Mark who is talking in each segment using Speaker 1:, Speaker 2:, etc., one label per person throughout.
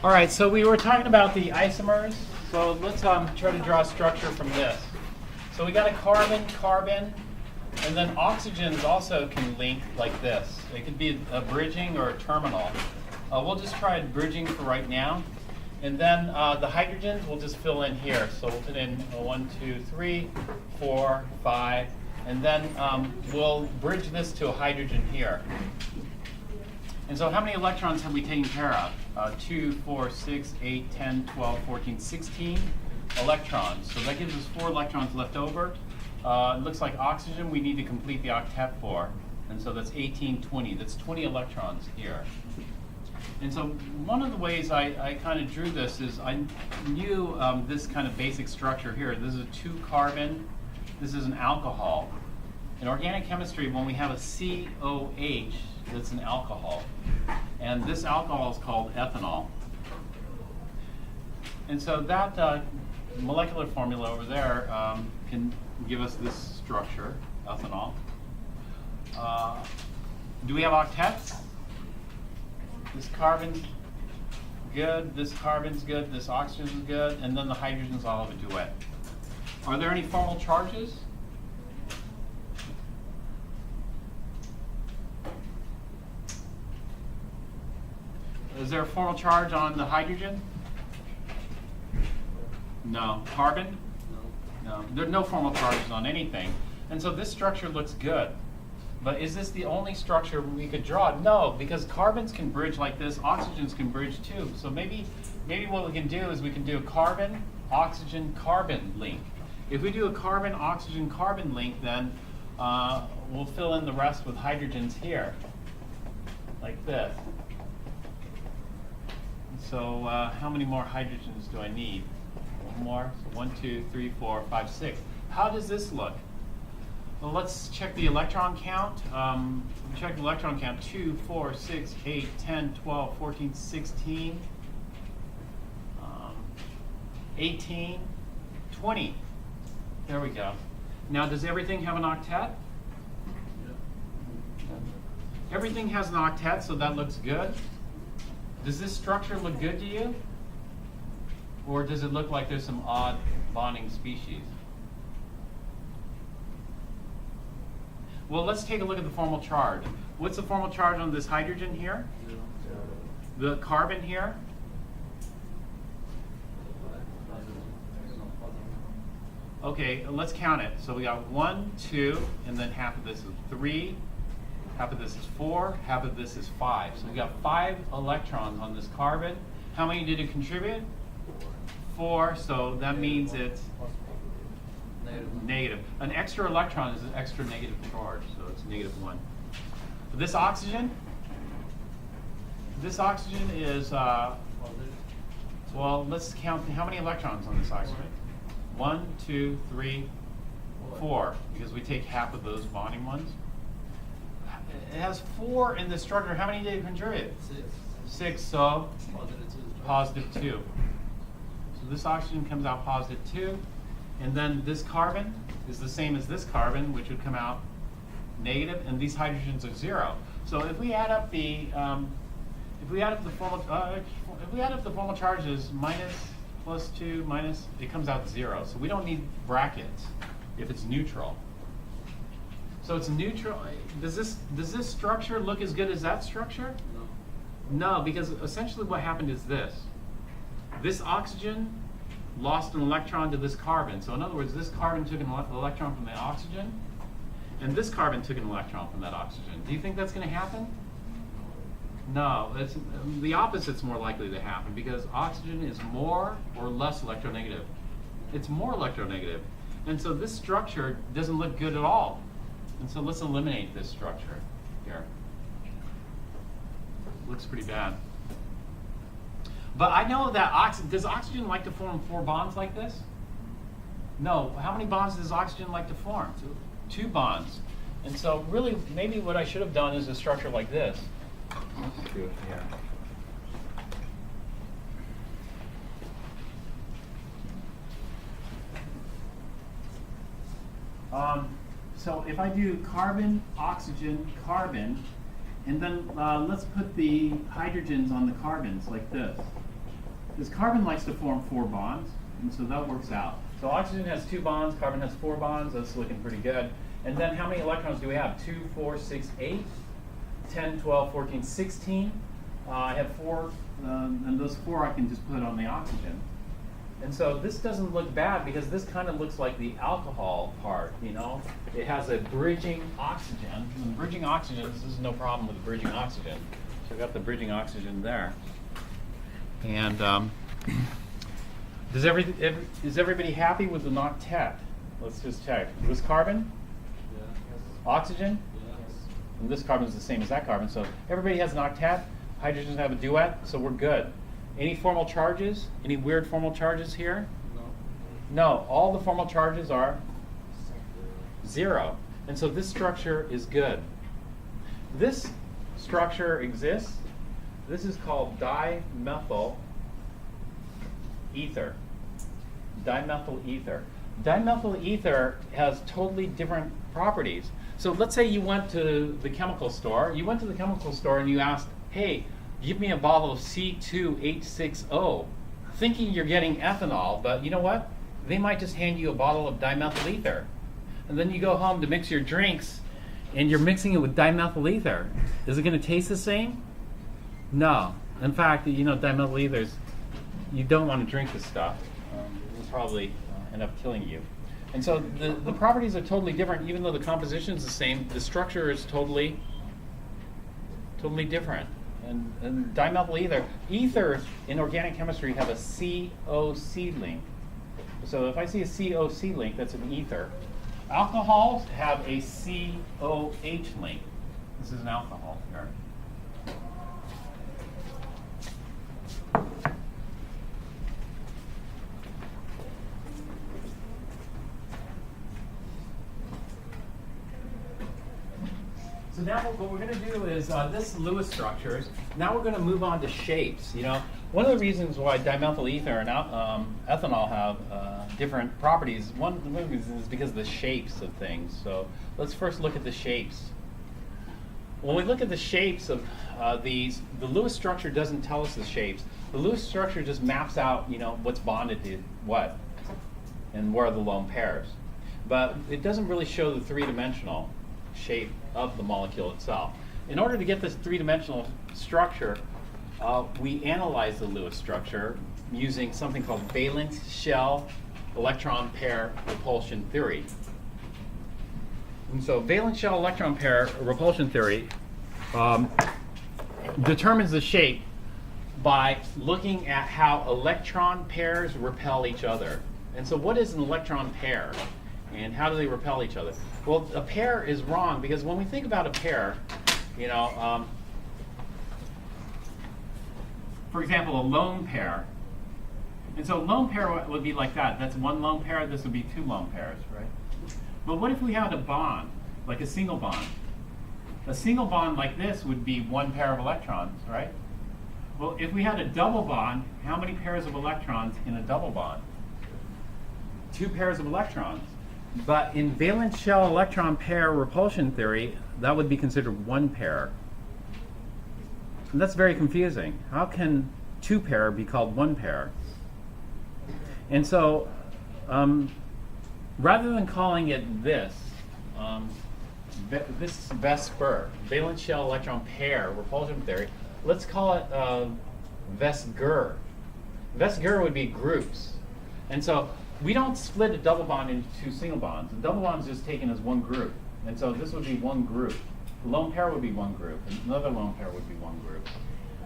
Speaker 1: All right, so we were talking about the isomers. So let's try to draw a structure from this. So we got a carbon, carbon, and then oxygens also can link like this. It could be a bridging or a terminal. We'll just try bridging for right now. And then the hydrogens we'll just fill in here. So we'll put in 1, 2, 3, 4, 5, and then we'll bridge this to a hydrogen here. And so how many electrons have we taken care of? 2, 4, 6, 8, 10, 12, 14, 16 electrons. So that gives us 4 electrons left over. It looks like oxygen we need to complete the octet for. And so that's 18, 20. That's 20 electrons here. And so one of the ways I kind of drew this is I knew this kind of basic structure here. This is a 2 carbon. This is an alcohol. In organic chemistry, when we have a COH, that's an alcohol. And this alcohol is called ethanol. And so that molecular formula over there can give us this structure, ethanol. Do we have octets? This carbon's good, this carbon's good, this oxygen's good, and then the hydrogens all have a duet. Are there any formal charges? Is there a formal charge on the hydrogen? No. Carbon? No. There are no formal charges on anything. And so this structure looks good. But is this the only structure we could draw? No, because carbons can bridge like this, oxygens can bridge too. So maybe what we can do is we can do a carbon, oxygen, carbon link. If we do a carbon, oxygen, carbon link, then we'll fill in the rest with hydrogens here, like this. So how many more hydrogens do I need? One more. 1, 2, 3, 4, 5, 6. How does this look? Well, let's check the electron count. Check the electron count. 2, 4, 6, 8, 10, 12, 14, 16, 18, 20. There we go. Now, does everything have an octet? Everything has an octet, so that looks good. Does this structure look good to you? Or does it look like there's some odd bonding species? Well, let's take a look at the formal charge. What's the formal charge on this hydrogen here? The carbon here? Okay, let's count it. So we got 1, 2, and then half of this is 3. Half of this is 4, half of this is 5. So we got 5 electrons on this carbon. How many did it contribute? 4, so that means it's negative. An extra electron is an extra negative charge, so it's -1. This oxygen is, well, let's count how many electrons on this oxygen. 1, 2, 3, 4, because we take half of those bonding ones. It has 4 in the structure. How many did it contribute? 6, so +2. So this oxygen comes out +2. And then this carbon is the same as this carbon, which would come out negative, and these hydrogens are 0. So if we add up the formal charges, minus, +2, minus, it comes out 0. So we don't need brackets if it's neutral. So it's neutral. Does this structure look as good as that structure? No, because essentially what happened is this. This oxygen lost an electron to this carbon. So in other words, this carbon took an electron from the oxygen, and this carbon took an electron from that oxygen. Do you think that's going to happen? No, it's the opposite's more likely to happen, because oxygen is more or less electronegative. It's more electronegative. And so this structure doesn't look good at all. And so let's eliminate this structure here. Looks pretty bad. But I know that does oxygen like to form 4 bonds like this? No. How many bonds does oxygen like to form? 2 bonds. And so really, maybe what I should have done is a structure like this. Let's do it here. So if I do carbon, oxygen, carbon, and then let's put the hydrogens on the carbons like this. is carbon likes to form 4 bonds, and so that works out. So oxygen has 2 bonds, carbon has 4 bonds, that's looking pretty good. And then how many electrons do we have? 2, 4, 6, 8, 10, 12, 14, 16. I have 4, and those 4 I can just put on the oxygen. And so this doesn't look bad because this kind of looks like the alcohol part, you know? It has a bridging oxygen. And bridging oxygen, this is no problem with bridging oxygen. So I've got the bridging oxygen there. And is everybody happy with the octet? Let's just check. This carbon?
Speaker 2: Yes.
Speaker 1: Oxygen?
Speaker 2: Yes.
Speaker 1: And this carbon is the same as that carbon. So everybody has an octet. Hydrogens have a duet, so we're good. Any formal charges? Any weird formal charges here?
Speaker 2: No.
Speaker 1: No, all the formal charges are 0. And so this structure is good. This structure exists. This is called dimethyl ether. Dimethyl ether. Dimethyl ether has totally different properties. So let's say you went to the chemical store. You went to the chemical store and you asked, hey, give me a bottle of C2H6O, thinking you're getting ethanol, but you know what? They might just hand you a bottle of dimethyl ether. And then you go home to mix your drinks, and you're mixing it with dimethyl ether. Is it going to taste the same? No. In fact, you know, dimethyl ethers, you don't want to drink this stuff. It will probably end up killing you. And so the properties are totally different, even though the composition is the same. The structure is totally different. And dimethyl ethers in organic chemistry have a COC link. So if I see a COC link, that's an ether. Alcohols have a COH link. This is an alcohol here. So now what we're going to do is this Lewis structures. Now we're going to move on to shapes. You know, one of the reasons why dimethyl ether and ethanol have different properties, one of the reasons is because of the shapes of things. So let's first look at the shapes. When we look at the shapes of these, the Lewis structure doesn't tell us the shapes. The Lewis structure just maps out, you know, what's bonded to what, and where are the lone pairs. But it doesn't really show the three-dimensional shape of the molecule itself. In order to get this three-dimensional structure, we analyze the Lewis structure using something called valence shell electron pair repulsion theory. And so valence shell electron pair repulsion theory determines the shape by looking at how electron pairs repel each other. And so what is an electron pair? And how do they repel each other? Well, a pair is wrong because when we think about a pair, you know, for example, a lone pair. And so a lone pair would be like that. That's one lone pair. This would be 2 lone pairs, right? But what if we had a bond, like a single bond? A single bond like this would be 1 pair of electrons, right? Well, if we had a double bond, how many pairs of electrons in a double bond? 2 pairs of electrons. But in valence shell electron pair repulsion theory, that would be considered 1 pair. And that's very confusing. How can 2 pair be called 1 pair? And so, rather than calling it this VSPER, valence shell electron pair repulsion theory, let's call it VSGER. VSGER would be groups. And so, we don't split a double bond into 2 single bonds. A double bond is just taken as 1 group. And so this would be 1 group. A lone pair would be 1 group. And another lone pair would be 1 group.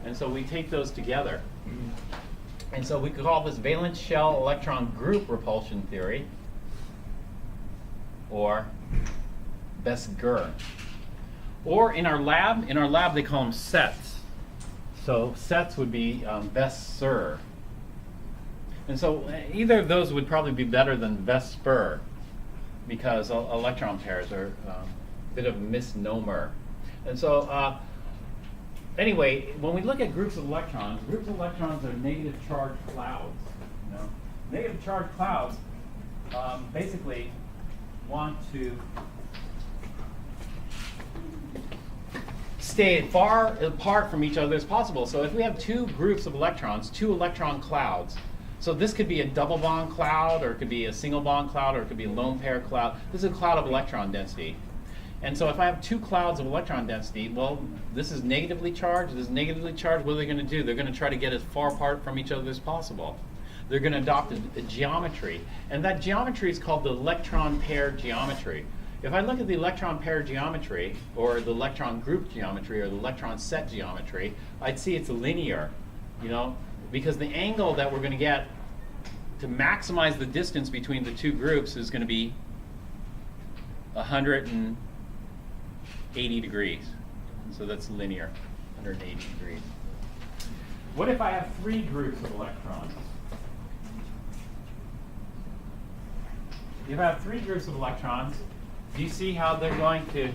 Speaker 1: And so we take those together. And so we could call this valence shell electron group repulsion theory, or VSGER. Or in our lab they call them sets. So sets would be VSSER. And so either of those would probably be better than VSPER because electron pairs are a bit of a misnomer. And so anyway, when we look at groups of electrons are negative charged clouds. You know? Negative charged clouds basically want to stay far apart from each other as possible. So if we have two groups of electrons, two electron clouds, so this could be a double bond cloud, or it could be a single bond cloud, or it could be a lone pair cloud. This is a cloud of electron density. And so if I have two clouds of electron density, well, this is negatively charged, this is negatively charged. What are they going to do? They're going to try to get as far apart from each other as possible. They're going to adopt a geometry. And that geometry is called the electron pair geometry. If I look at the electron pair geometry, or the electron group geometry, or the electron set geometry, I'd see it's linear, because the angle that we're going to get to maximize the distance between the two groups is going to be 180 degrees. So that's linear, 180 degrees. What if I have three groups of electrons? If I have three groups of electrons, do you see how they're going to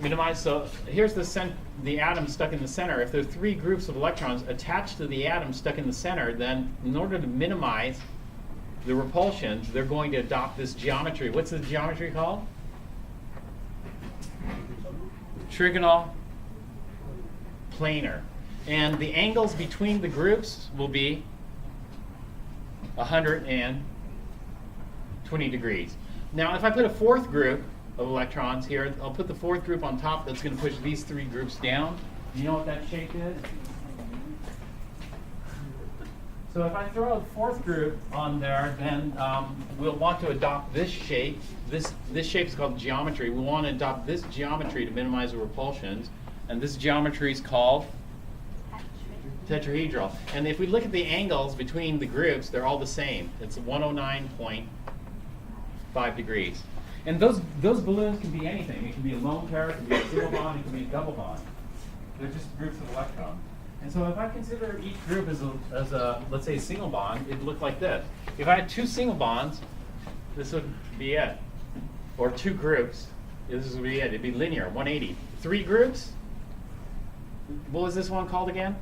Speaker 1: minimize? So here's the atom stuck in the center. If there are three groups of electrons attached to the atom stuck in the center, then in order to minimize the repulsions, they're going to adopt this geometry. What's the geometry called? Trigonal planar. And the angles between the groups will be 120 degrees. Now, if I put a fourth group of electrons here, I'll put the fourth group on top that's going to push these three groups down. You know what that shape is? So if I throw a fourth group on there, then we'll want to adopt this shape. This shape is called geometry. We want to adopt this geometry to minimize the repulsions. And this geometry is called tetrahedral. And if we look at the angles between the groups, they're all the same. It's 109.5 degrees. And those balloons can be anything. It can be a lone pair, it can be a single bond, it can be a double bond. They're just groups of electrons. And so if I consider each group as a let's say, a single bond, it'd look like this. If I had two single bonds, this would be it. Or two groups, this would be it. It'd be linear, 180. Three groups, what was this one called again?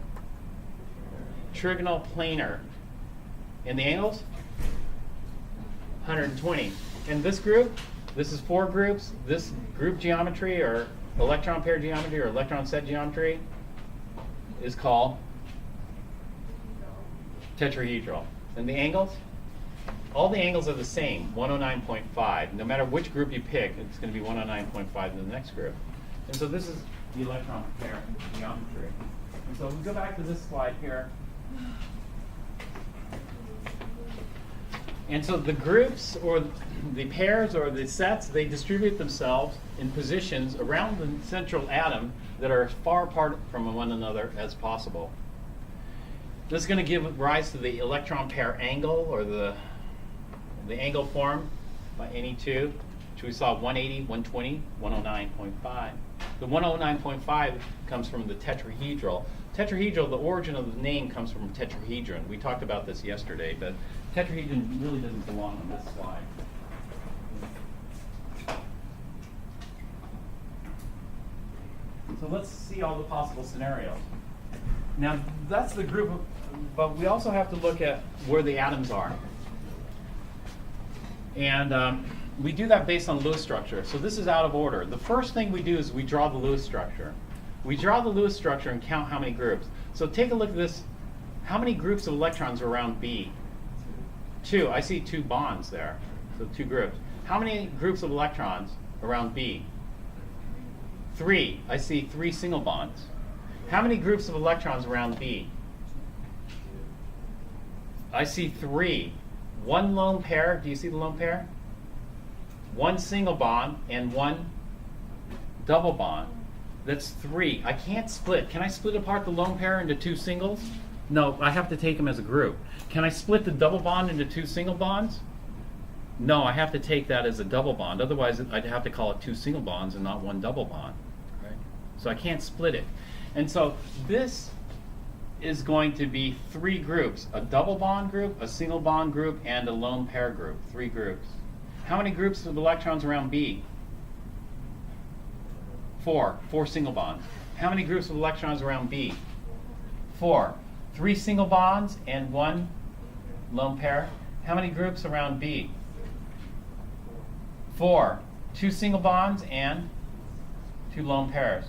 Speaker 1: Trigonal planar. And the angles? 120. And this group, this is four groups. This group geometry, or electron pair geometry, or electron set geometry, is called tetrahedral. And the angles? All the angles are the same, 109.5. No matter which group you pick, it's going to be 109.5 in the next group. And so this is the electron pair geometry. And so we go back to this slide here. And so the groups, or the pairs, or the sets, they distribute themselves in positions around the central atom that are as far apart from one another as possible. This is going to give rise to the electron pair angle, or the angle formed by any two, which we saw 180, 120, 109.5. The 109.5 comes from the tetrahedral. Tetrahedral, the origin of the name comes from tetrahedron. We talked about this yesterday, but tetrahedron really doesn't belong on this slide. So let's see all the possible scenarios. Now, that's the group, but we also have to look at where the atoms are. And we do that based on Lewis structure. So this is out of order. The first thing we do is we draw the Lewis structure. We draw the Lewis structure and count how many groups. So take a look at this. How many groups of electrons are around B? Two. I see two bonds there. So two groups. How many groups of electrons around B? Three. I see three single bonds. How many groups of electrons around B? I see three. One lone pair. Do you see the lone pair? One single bond and one double bond. That's three. I can't split. Can I split apart the lone pair into two singles? No, I have to take them as a group. Can I split the double bond into two single bonds? No, I have to take that as a double bond. Otherwise, I'd have to call it two single bonds and not one double bond. Right? So I can't split it. And so this is going to be three groups: a double bond group, a single bond group, and a lone pair group. Three groups. How many groups of electrons around B? Four. Four single bonds. How many groups of electrons around B? Four. Three single bonds and one lone pair. How many groups around B? Four. Two single bonds and two lone pairs.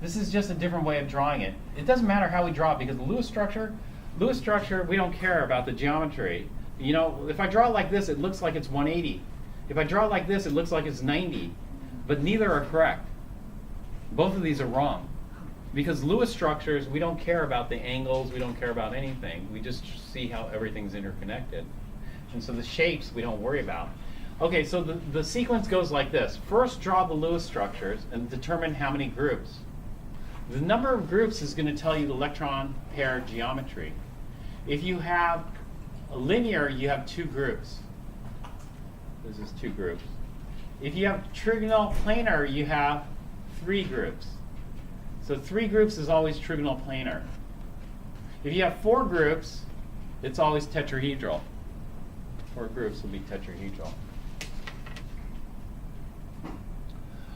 Speaker 1: This is just a different way of drawing it. It doesn't matter how we draw it because the Lewis structure, we don't care about the geometry. You know, if I draw it like this, it looks like it's 180. If I draw it like this, it looks like it's 90. But neither are correct. Both of these are wrong. Because Lewis structures, we don't care about the angles, we don't care about anything. We just see how everything's interconnected. And so the shapes we don't worry about. Okay, so the sequence goes like this. First, draw the Lewis structures and determine how many groups. The number of groups is going to tell you the electron pair geometry. If you have a linear, you have 2 groups. This is 2 groups. If you have trigonal planar, you have 3 groups. So 3 groups is always trigonal planar. If you have 4 groups, it's always tetrahedral. 4 groups will be tetrahedral.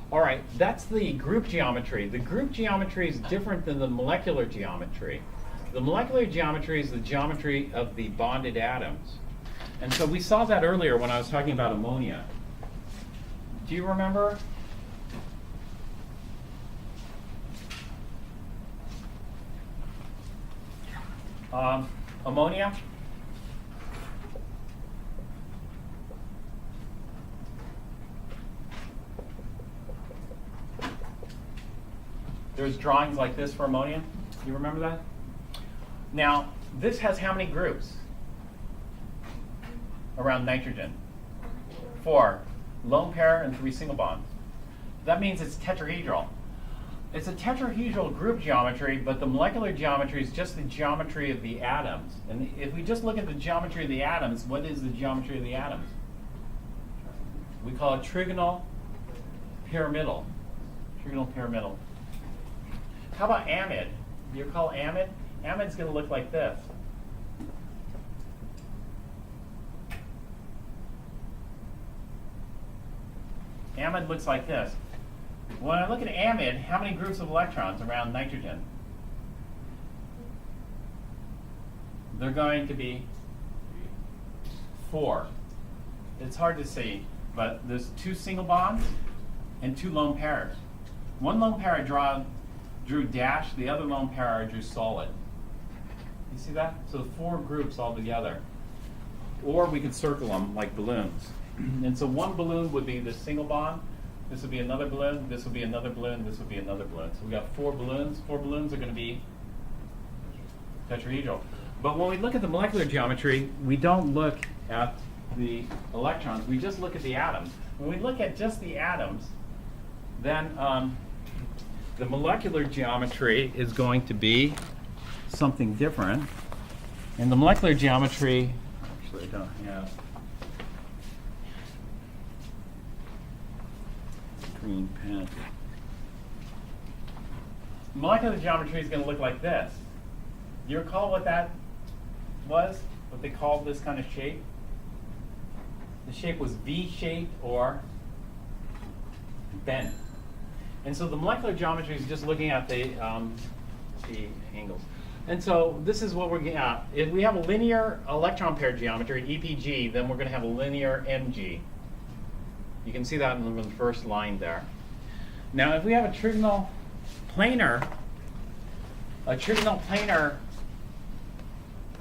Speaker 1: All right, that's the group geometry. The group geometry is different than the molecular geometry. The molecular geometry is the geometry of the bonded atoms. And so we saw that earlier when I was talking about ammonia. Do you remember? Ammonia? There's drawings like this for ammonia. You remember that? Now, this has how many groups around nitrogen? 4. Lone pair and 3 single bonds. That means it's tetrahedral. It's a tetrahedral group geometry, but the molecular geometry is just the geometry of the atoms. And if we just look at the geometry of the atoms, what is the geometry of the atoms? We call it trigonal pyramidal. Trigonal pyramidal. How about amide? Do you recall amide? Amide's going to look like this. Amide looks like this. When I look at amide, how many groups of electrons around nitrogen? They're going to be 4. It's hard to see, but there's 2 single bonds and 2 lone pairs. One lone pair I drew dash, the other lone pair I drew solid. You see that? So 4 groups all together. Or we could circle them like balloons. And so one balloon would be this single bond. This would be another balloon. This would be another balloon. This would be another balloon. So we got 4 balloons. 4 balloons are going to be tetrahedral. But when we look at the molecular geometry, we don't look at the electrons. We just look at the atoms. When we look at just the atoms, then the molecular geometry is going to be something different. And the molecular geometry, actually I don't have green pen. Molecular geometry is going to look like this. You recall what that was? What they called this kind of shape? The shape was V-shaped or bent. And so the molecular geometry is just looking at the angles. And so this is what we're getting at. If we have a linear electron pair geometry, EPG, then we're going to have a linear MG. You can see that in the first line there. Now, if we have a trigonal planar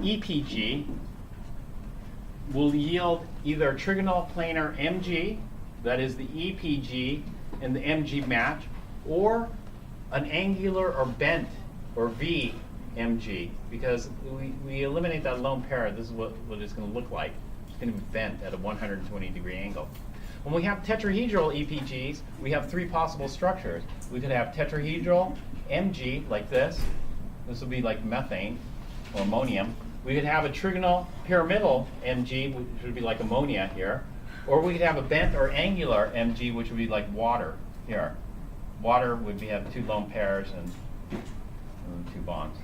Speaker 1: EPG will yield either a trigonal planar MG, that is the EPG and the MG match, or an angular or bent or V MG, because we eliminate that lone pair. This is what it's going to look like. It's going to be bent at a 120-degree angle. When we have tetrahedral EPGs, we have 3 possible structures. We could have tetrahedral MG like this. This would be like methane or ammonium. We could have a trigonal pyramidal MG, which would be like ammonia here. Or we could have a bent or angular MG, which would be like water here. Water would have 2 lone pairs and 2 bonds.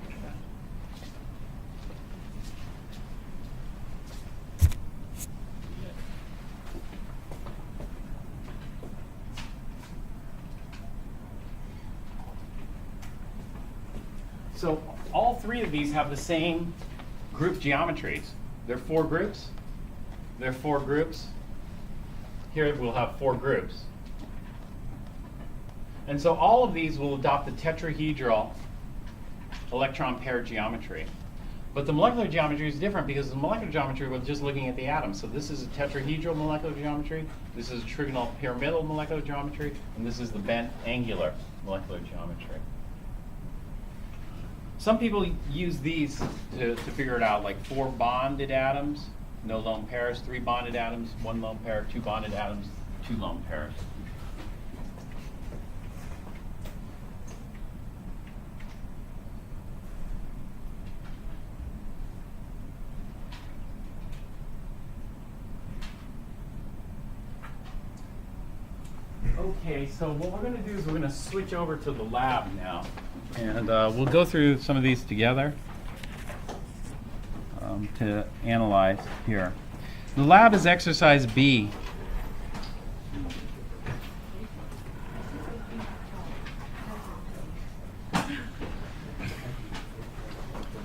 Speaker 1: So all 3 of these have the same group geometries. There are 4 groups. There are 4 groups. Here we'll have 4 groups. And so all of these will adopt the tetrahedral electron pair geometry. But the molecular geometry is different because the molecular geometry was just looking at the atoms. So this is a tetrahedral molecular geometry, this is a trigonal pyramidal molecular geometry, and this is the bent angular molecular geometry. Some people use these to figure it out, like 4 bonded atoms, no lone pairs, 3 bonded atoms, 1 lone pair, 2 bonded atoms, 2 lone pairs. Okay, so what we're going to do is we're going to switch over to the lab now. And we'll go through some of these together to analyze here. The lab is exercise B.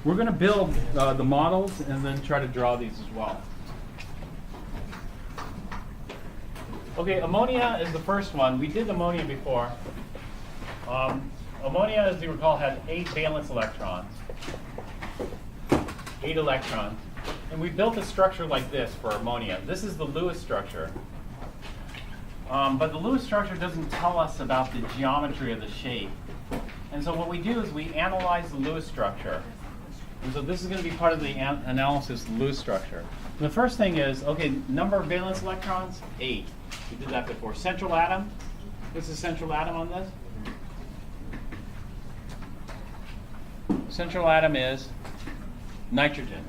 Speaker 1: We're going to build the models and then try to draw these as well. Okay, ammonia is the first one. We did ammonia before. Ammonia, as you recall, had 8 valence electrons. 8 electrons. And we built a structure like this for ammonia. This is the Lewis structure. But the Lewis structure doesn't tell us about the geometry of the shape. And so what we do is we analyze the Lewis structure. And so this is going to be part of the analysis of the Lewis structure. And the first thing is, okay, number of valence electrons, 8. We did that before. Central atom. What's the central atom on this? Central atom is nitrogen.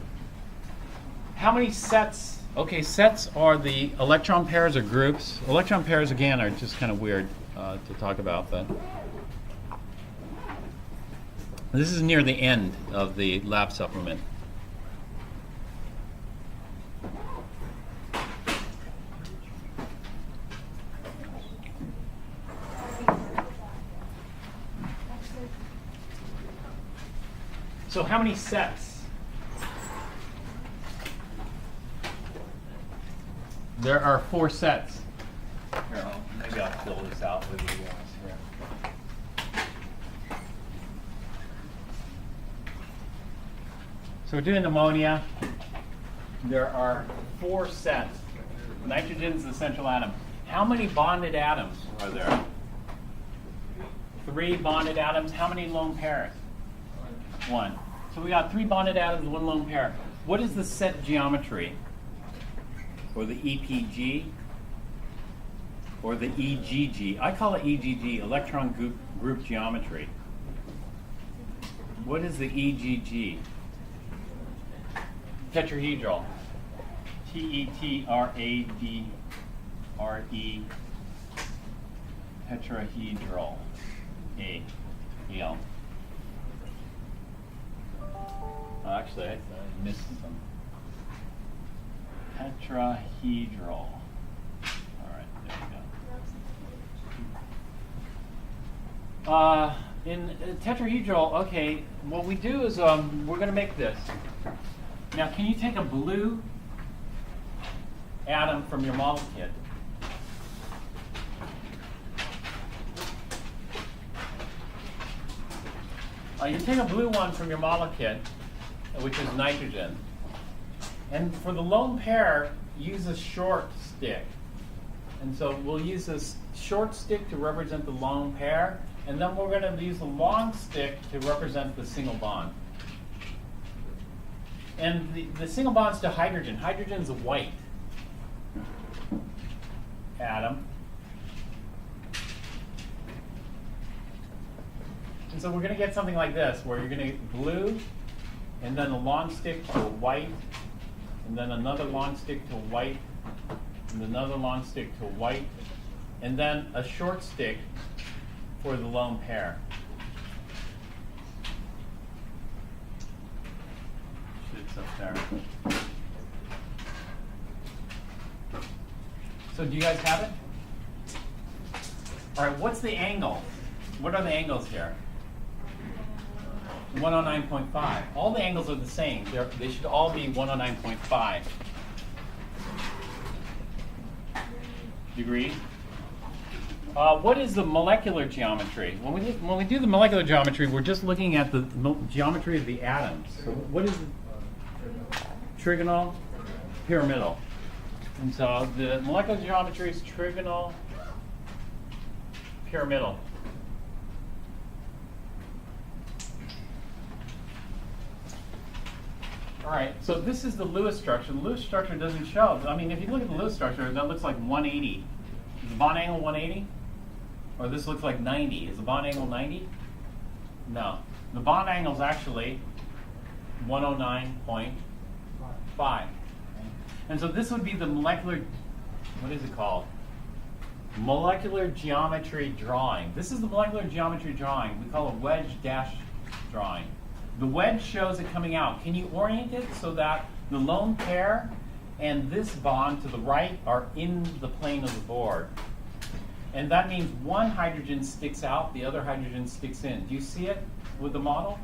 Speaker 1: How many sets? Okay, sets are the electron pairs or groups. Electron pairs, again, are just kind of weird to talk about, but this is near the end of the lab supplement. So how many sets? There are 4 sets. Here, maybe I'll fill this out with you guys here. So we're doing ammonia. There are 4 sets. Nitrogen is the central atom. How many bonded atoms are there? 3 bonded atoms. How many lone pairs? 1. So we got 3 bonded atoms, 1 lone pair. What is the set geometry? Or the EPG? Or the EGG? I call it EGG, electron group geometry. What is the EGG? Tetrahedral. T-E-T-R-A-D-R-E. Tetrahedral. A-E-L. Actually, I missed some. Tetrahedral. All right, there we go. In tetrahedral, okay, what we do is we're going to make this. Now, can you take a blue atom from your model kit? You take a blue one from your model kit, which is nitrogen. And for the lone pair, use a short stick. And so we'll use this short stick to represent the lone pair, and then we're going to use the long stick to represent the single bond. And the single bond's to hydrogen. Hydrogen's a white atom. And so we're going to get something like this, where you're going to get blue, and then a long stick to a white, and then another long stick to a white, and another long stick to a white, and then a short stick for the lone pair. It's up there. So do you guys have it? All right, what's the angle? What are the angles here? 109.5. All the angles are the same. They should all be 109.5 degrees. What is the molecular geometry? When we do the molecular geometry, we're just looking at the geometry of the atoms. So what is trigonal, pyramidal? And so the molecular geometry is trigonal, pyramidal. All right, so this is the Lewis structure. The Lewis structure doesn't show. I mean, if you look at the Lewis structure, that looks like 180. Is the bond angle 180? Or this looks like 90. Is the bond angle 90? No. The bond angle is actually 109.5. And so this would be the molecular, what is it called? Molecular geometry drawing. This is the molecular geometry drawing. We call it wedge dash drawing. The wedge shows it coming out. Can you orient it so that the lone pair and this bond to the right are in the plane of the board? And that means one hydrogen sticks out, the other hydrogen sticks in. Do you see it with the model?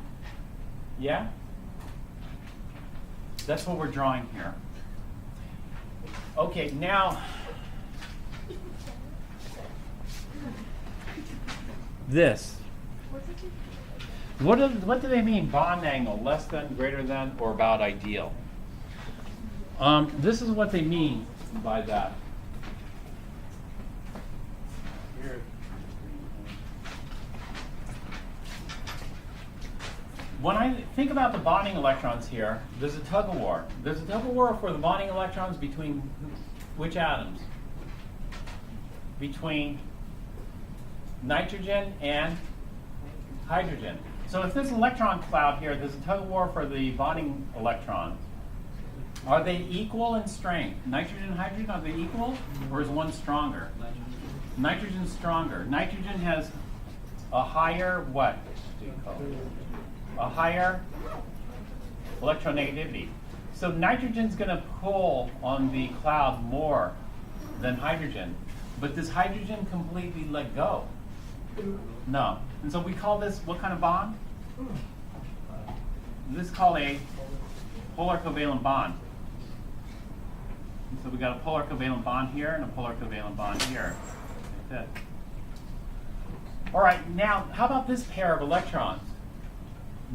Speaker 1: Yeah? That's what we're drawing here. Okay, now, this. What do they mean, bond angle, less than, greater than, or about ideal? This is what they mean by that. When I think about the bonding electrons here, there's a tug of war. There's a tug of war for the bonding electrons between which atoms? Between nitrogen and hydrogen. So if there's an electron cloud here, there's a tug of war for the bonding electrons. Are they equal in strength? Nitrogen and hydrogen, are they equal? Or is one stronger? Nitrogen's stronger. Nitrogen has a higher what? A higher electronegativity. So nitrogen's going to pull on the cloud more than hydrogen. But does hydrogen completely let go? No. And so we call this what kind of bond? This is called a polar covalent bond. And so we got a polar covalent bond here and a polar covalent bond here. Like this. All right, now how about this pair of electrons?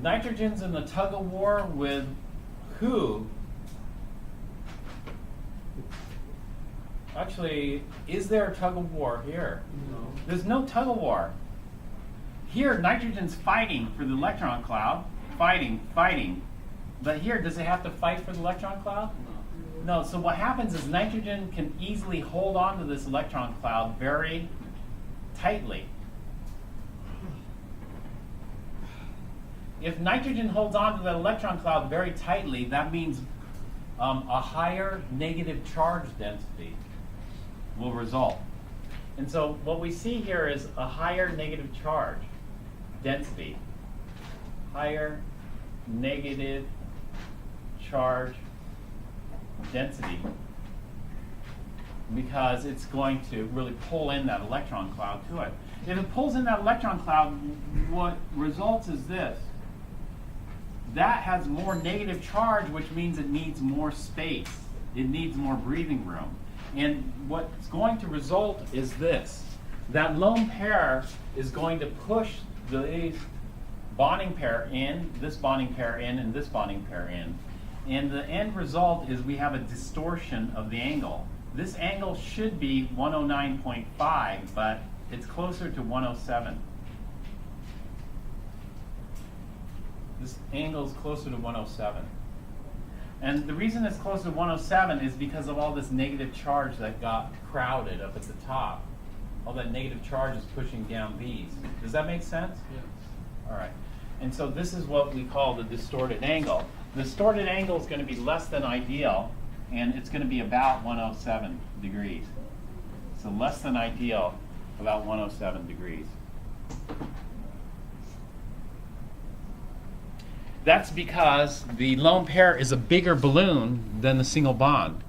Speaker 1: Nitrogen's in the tug of war with who? Actually, is there a tug of war here? No. There's no tug of war. Here, nitrogen's fighting for the electron cloud. Fighting. But here, does it have to fight for the electron cloud? No. So what happens is nitrogen can easily hold on to this electron cloud very tightly. If nitrogen holds on to that electron cloud very tightly, that means a higher negative charge density will result. And so what we see here is a higher negative charge density. Higher negative charge density, because it's going to really pull in that electron cloud to it. If it pulls in that electron cloud, what results is this. That has more negative charge, which means it needs more space. It needs more breathing room. And what's going to result is this. That lone pair is going to push the bonding pair in, this bonding pair in, and this bonding pair in. And the end result is we have a distortion of the angle. This angle should be 109.5, but it's closer to 107. This angle is closer to 107. And the reason it's closer to 107 is because of all this negative charge that got crowded up at the top. All that negative charge is pushing down these. Does that make sense?
Speaker 2: Yes.
Speaker 1: All right. And so this is what we call the distorted angle. The distorted angle is going to be less than ideal, and it's going to be about 107 degrees. So less than ideal, about 107 degrees. That's because the lone pair is a bigger balloon than the single bond.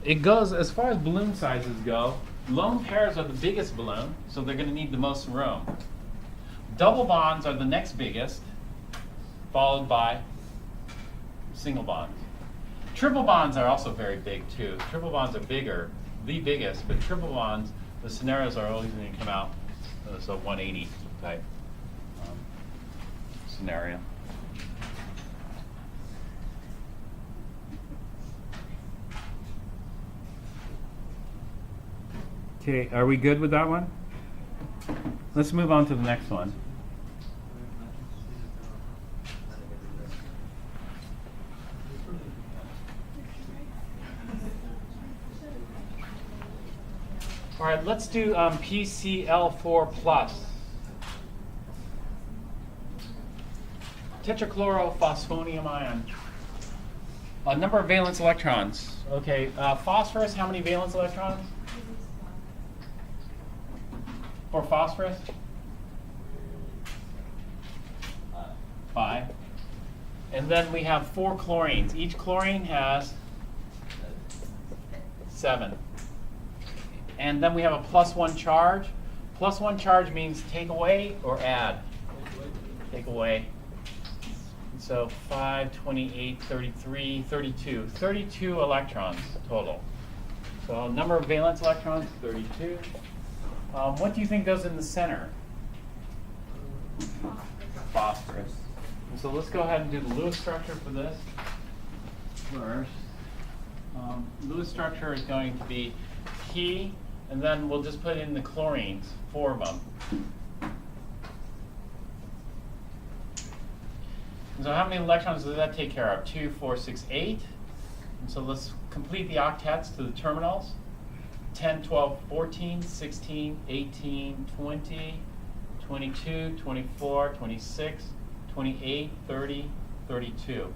Speaker 1: It goes, as far as balloon sizes go, lone pairs are the biggest balloon, so they're going to need the most room. Double bonds are the next biggest, followed by single bonds. Triple bonds are also very big too. Triple bonds are bigger, the biggest, but triple bonds, the scenarios are always going to come out as a 180 type scenario. Okay, are we good with that one? Let's move on to the next one. All right, let's do PCl4 plus. Tetrachlorophosphonium ion. A number of valence electrons. Okay, phosphorus, how many valence electrons? For phosphorus? 5. And then we have 4 chlorines. Each chlorine has 7. And then we have a +1 charge. +1 charge means take away or add? Take away. So 5, 28, 33, 32. 32 electrons total. So number of valence electrons, 32. What do you think goes in the center? Phosphorus. And so let's go ahead and do the Lewis structure for this first. Lewis structure is going to be He, and then we'll just put in the chlorines, 4 of them. And so how many electrons does that take care of? 2, 4, 6, 8. And so let's complete the octets to the terminals. 10, 12, 14, 16, 18, 20, 22, 24, 26, 28, 30, 32.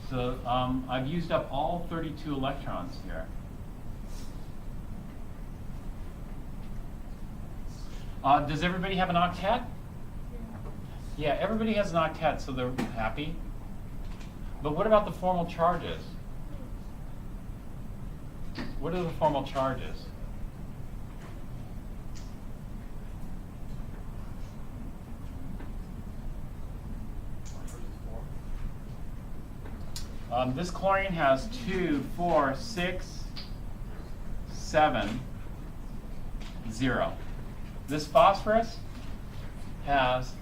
Speaker 1: So I've used up all 32 electrons here. Does everybody have an octet? Yeah, everybody has an octet, so they're happy. But what about the formal charges? What are the formal charges? This chlorine has 2, 4, 6, 7, 0. This phosphorus has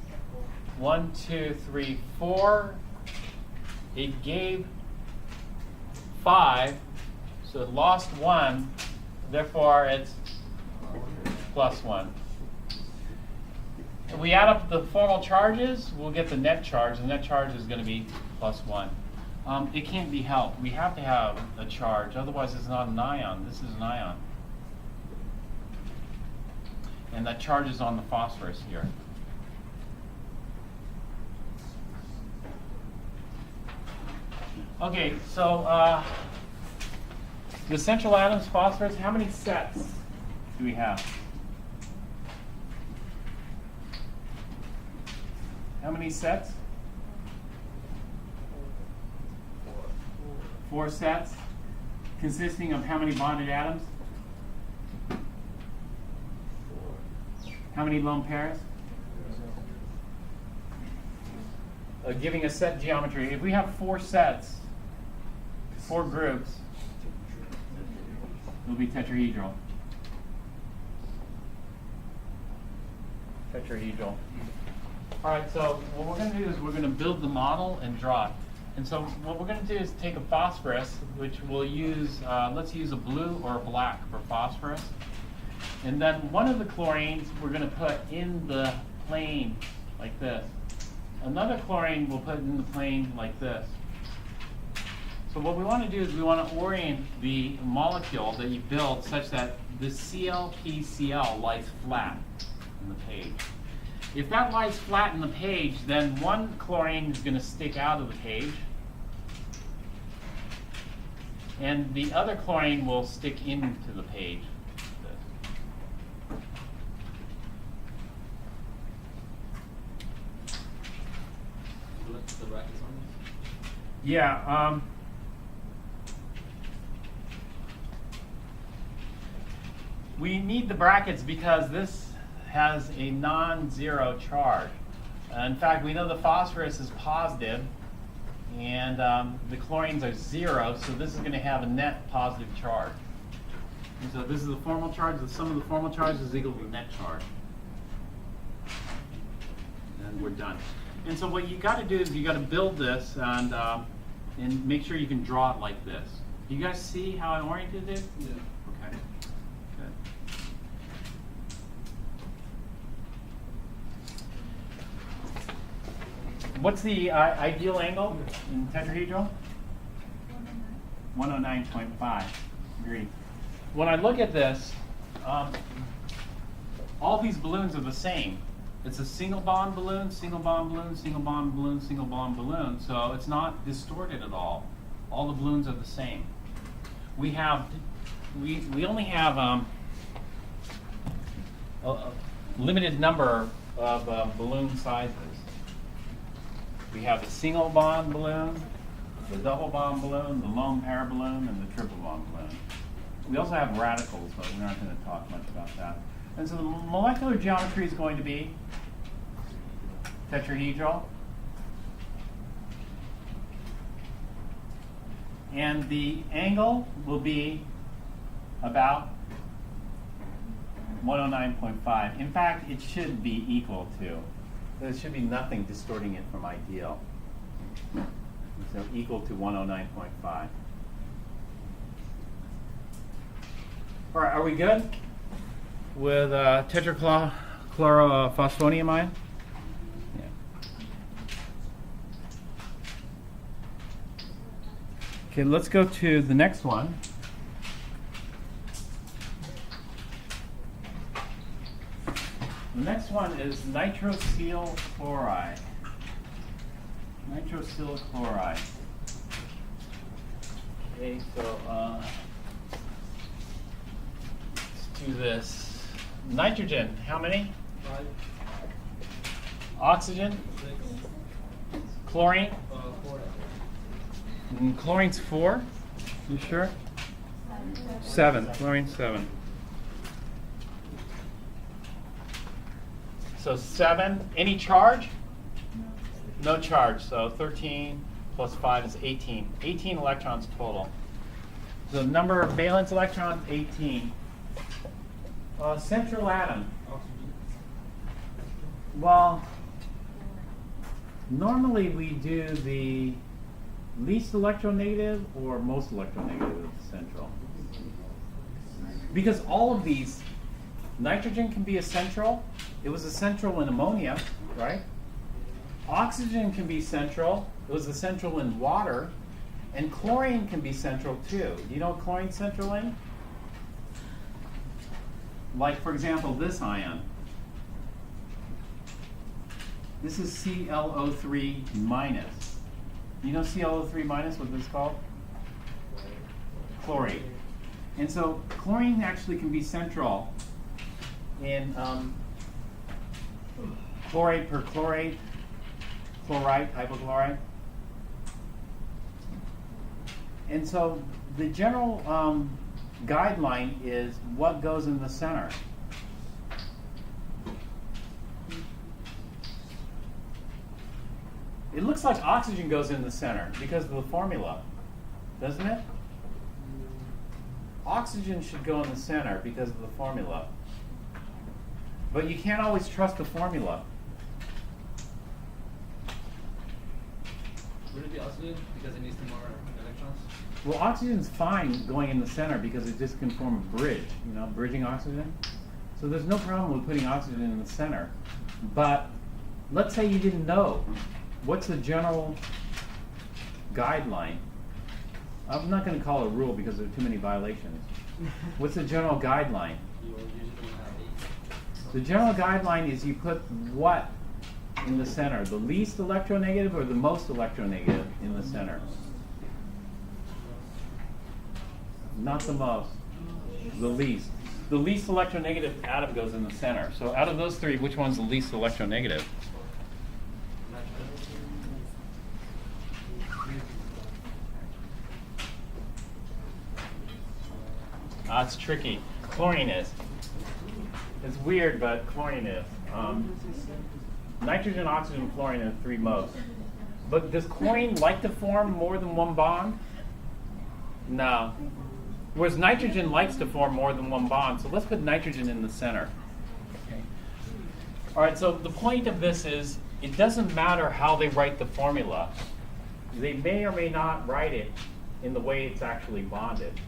Speaker 1: 1, 2, 3, 4. It gave 5, so it lost 1. Therefore, it's +1. If we add up the formal charges, we'll get the net charge. The net charge is going to be +1. It can't be helped. We have to have a charge, otherwise it's not an ion. This is an ion. And that charge is on the phosphorus here. Okay, so the central atoms, phosphorus, how many sets do we have? How many sets? 4 sets, consisting of how many bonded atoms? How many lone pairs? Giving a set geometry. If we have 4 sets, 4 groups, it will be tetrahedral. Tetrahedral. All right, so what we're going to do is we're going to build the model and draw it. And so what we're going to do is take a phosphorus, which we'll use, let's use a blue or a black for phosphorus. And then one of the chlorines we're going to put in the plane like this. Another chlorine we'll put in the plane like this. So what we want to do is we want to orient the molecule that you build such that the ClPCl lies flat in the page. If that lies flat in the page, then one chlorine is going to stick out of the page, and the other chlorine will stick into the page.
Speaker 2: The brackets on this?
Speaker 1: Yeah. We need the brackets because this has a non-zero charge. In fact, we know the phosphorus is positive, And the chlorines are 0, so this is going to have a net positive charge. And so this is the formal charge. The sum of the formal charge is equal to the net charge. And we're done. And so what you got to do is you got to build this and make sure you can draw it like this. Do you guys see how I oriented it?
Speaker 2: Yeah.
Speaker 1: Okay. Good. What's the ideal angle in tetrahedral? 109.5. Agreed. When I look at this, all these balloons are the same. It's a single bond balloon, single bond balloon, single bond balloon, single bond balloon. So it's not distorted at all. All the balloons are the same. We only have a limited number of balloon sizes. We have the single bond balloon, the double bond balloon, the lone pair balloon, and the triple bond balloon. We also have radicals, but we're not going to talk much about that. And so the molecular geometry is going to be tetrahedral. And the angle will be about 109.5. In fact, it should be equal to. There should be nothing distorting it from ideal. So equal to 109.5. All right, are we good with tetrachlorophosphoniumide? Yeah. Okay, let's go to the next one. The next one is nitrosyl chloride. Nitrosyl chloride. Okay, so let's do this. Nitrogen, how many?
Speaker 2: 5,
Speaker 1: Oxygen?
Speaker 2: 6,
Speaker 1: Chlorine?
Speaker 2: 4.
Speaker 1: And chlorine's 4? You sure? 7. Chlorine 7. So 7. Any charge? No charge. So 13 plus 5 is 18. 18 electrons total. So number of valence electrons, 18. Central atom.
Speaker 2: Oxygen.
Speaker 1: Well, normally we do the least electronegative or most electronegative of the central. Because all of these, nitrogen can be a central. It was a central in ammonia, right? Oxygen can be central. It was a central in water. And chlorine can be central too. Do you know what chlorine's central in? Like, for example, this ion. This is ClO3 minus. You know ClO3 minus, what this is called? Chlorate. And so chlorine actually can be central in chlorate per chlorate, chloride, hypochlorite. And so the general guideline is what goes in the center. It looks like oxygen goes in the center because of the formula, doesn't it? Oxygen should go in the center because of the formula. But you can't always trust the formula.
Speaker 2: Would it be oxygen because it needs more electrons?
Speaker 1: Well, oxygen's fine going in the center because it just can form a bridge, you know, bridging oxygen. So there's no problem with putting oxygen in the center. But let's say you didn't know. What's the general guideline? I'm not going to call it a rule because there are too many violations. What's the general guideline?
Speaker 2: You will usually have 8.
Speaker 1: The general guideline is you put what in the center? The least electronegative or the most electronegative in the center? Not the most. The least. The least electronegative atom goes in the center. So out of those three, which one's the least electronegative? It's tricky. Chlorine is. It's weird, but chlorine is. Nitrogen, oxygen, fluorine are 3 most. But does chlorine like to form more than one bond? No. Whereas nitrogen likes to form more than one bond. So let's put nitrogen in the center. Okay. All right, so the point of this is it doesn't matter how they write the formula. They may or may not write it in the way it's actually bonded.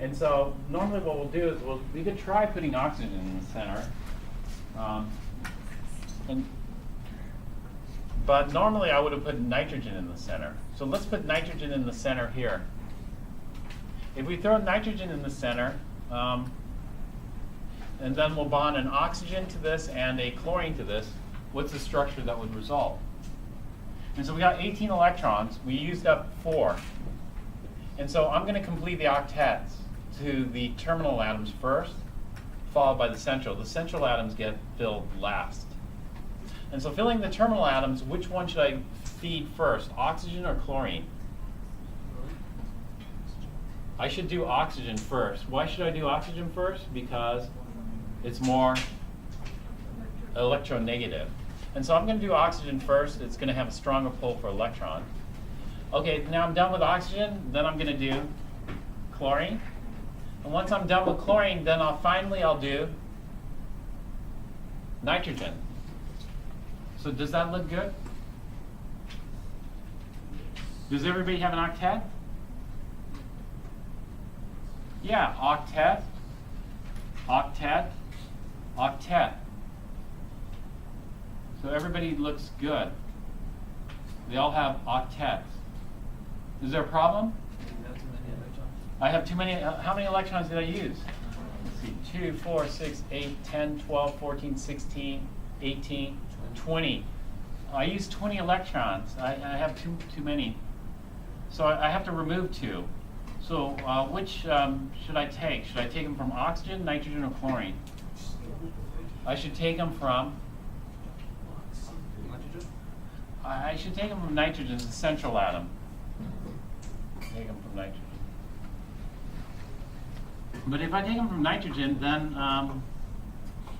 Speaker 1: And so normally what we'll do is we could try putting oxygen in the center. But normally I would have put nitrogen in the center. So let's put nitrogen in the center here. If we throw nitrogen in the center, and then we'll bond an oxygen to this and a chlorine to this, what's the structure that would result? And so we got 18 electrons. We used up 4. And so I'm going to complete the octets to the terminal atoms first, followed by the central. The central atoms get filled last. And so filling the terminal atoms, which one should I feed first, oxygen or chlorine? I should do oxygen first. Why should I do oxygen first? Because it's more electronegative. And so I'm going to do oxygen first. It's going to have a stronger pull for electrons. Okay, now I'm done with oxygen. Then I'm going to do chlorine. And once I'm done with chlorine, then I'll do nitrogen. So does that look good? Does everybody have an octet? Yeah, octet, octet, octet. So everybody looks good. They all have octets. Is there a problem? I have too many. How many electrons did I use? Let's see, 2, 4, 6, 8, 10, 12, 14, 16, 18, 20. I used 20 electrons. I have too many. So I have to remove 2. So which should I take? Should I take them from oxygen, nitrogen, or chlorine? I should take them from
Speaker 2: Nitrogen?
Speaker 1: I should take them from nitrogen, the central atom. Take them from nitrogen. But if I take them from nitrogen, then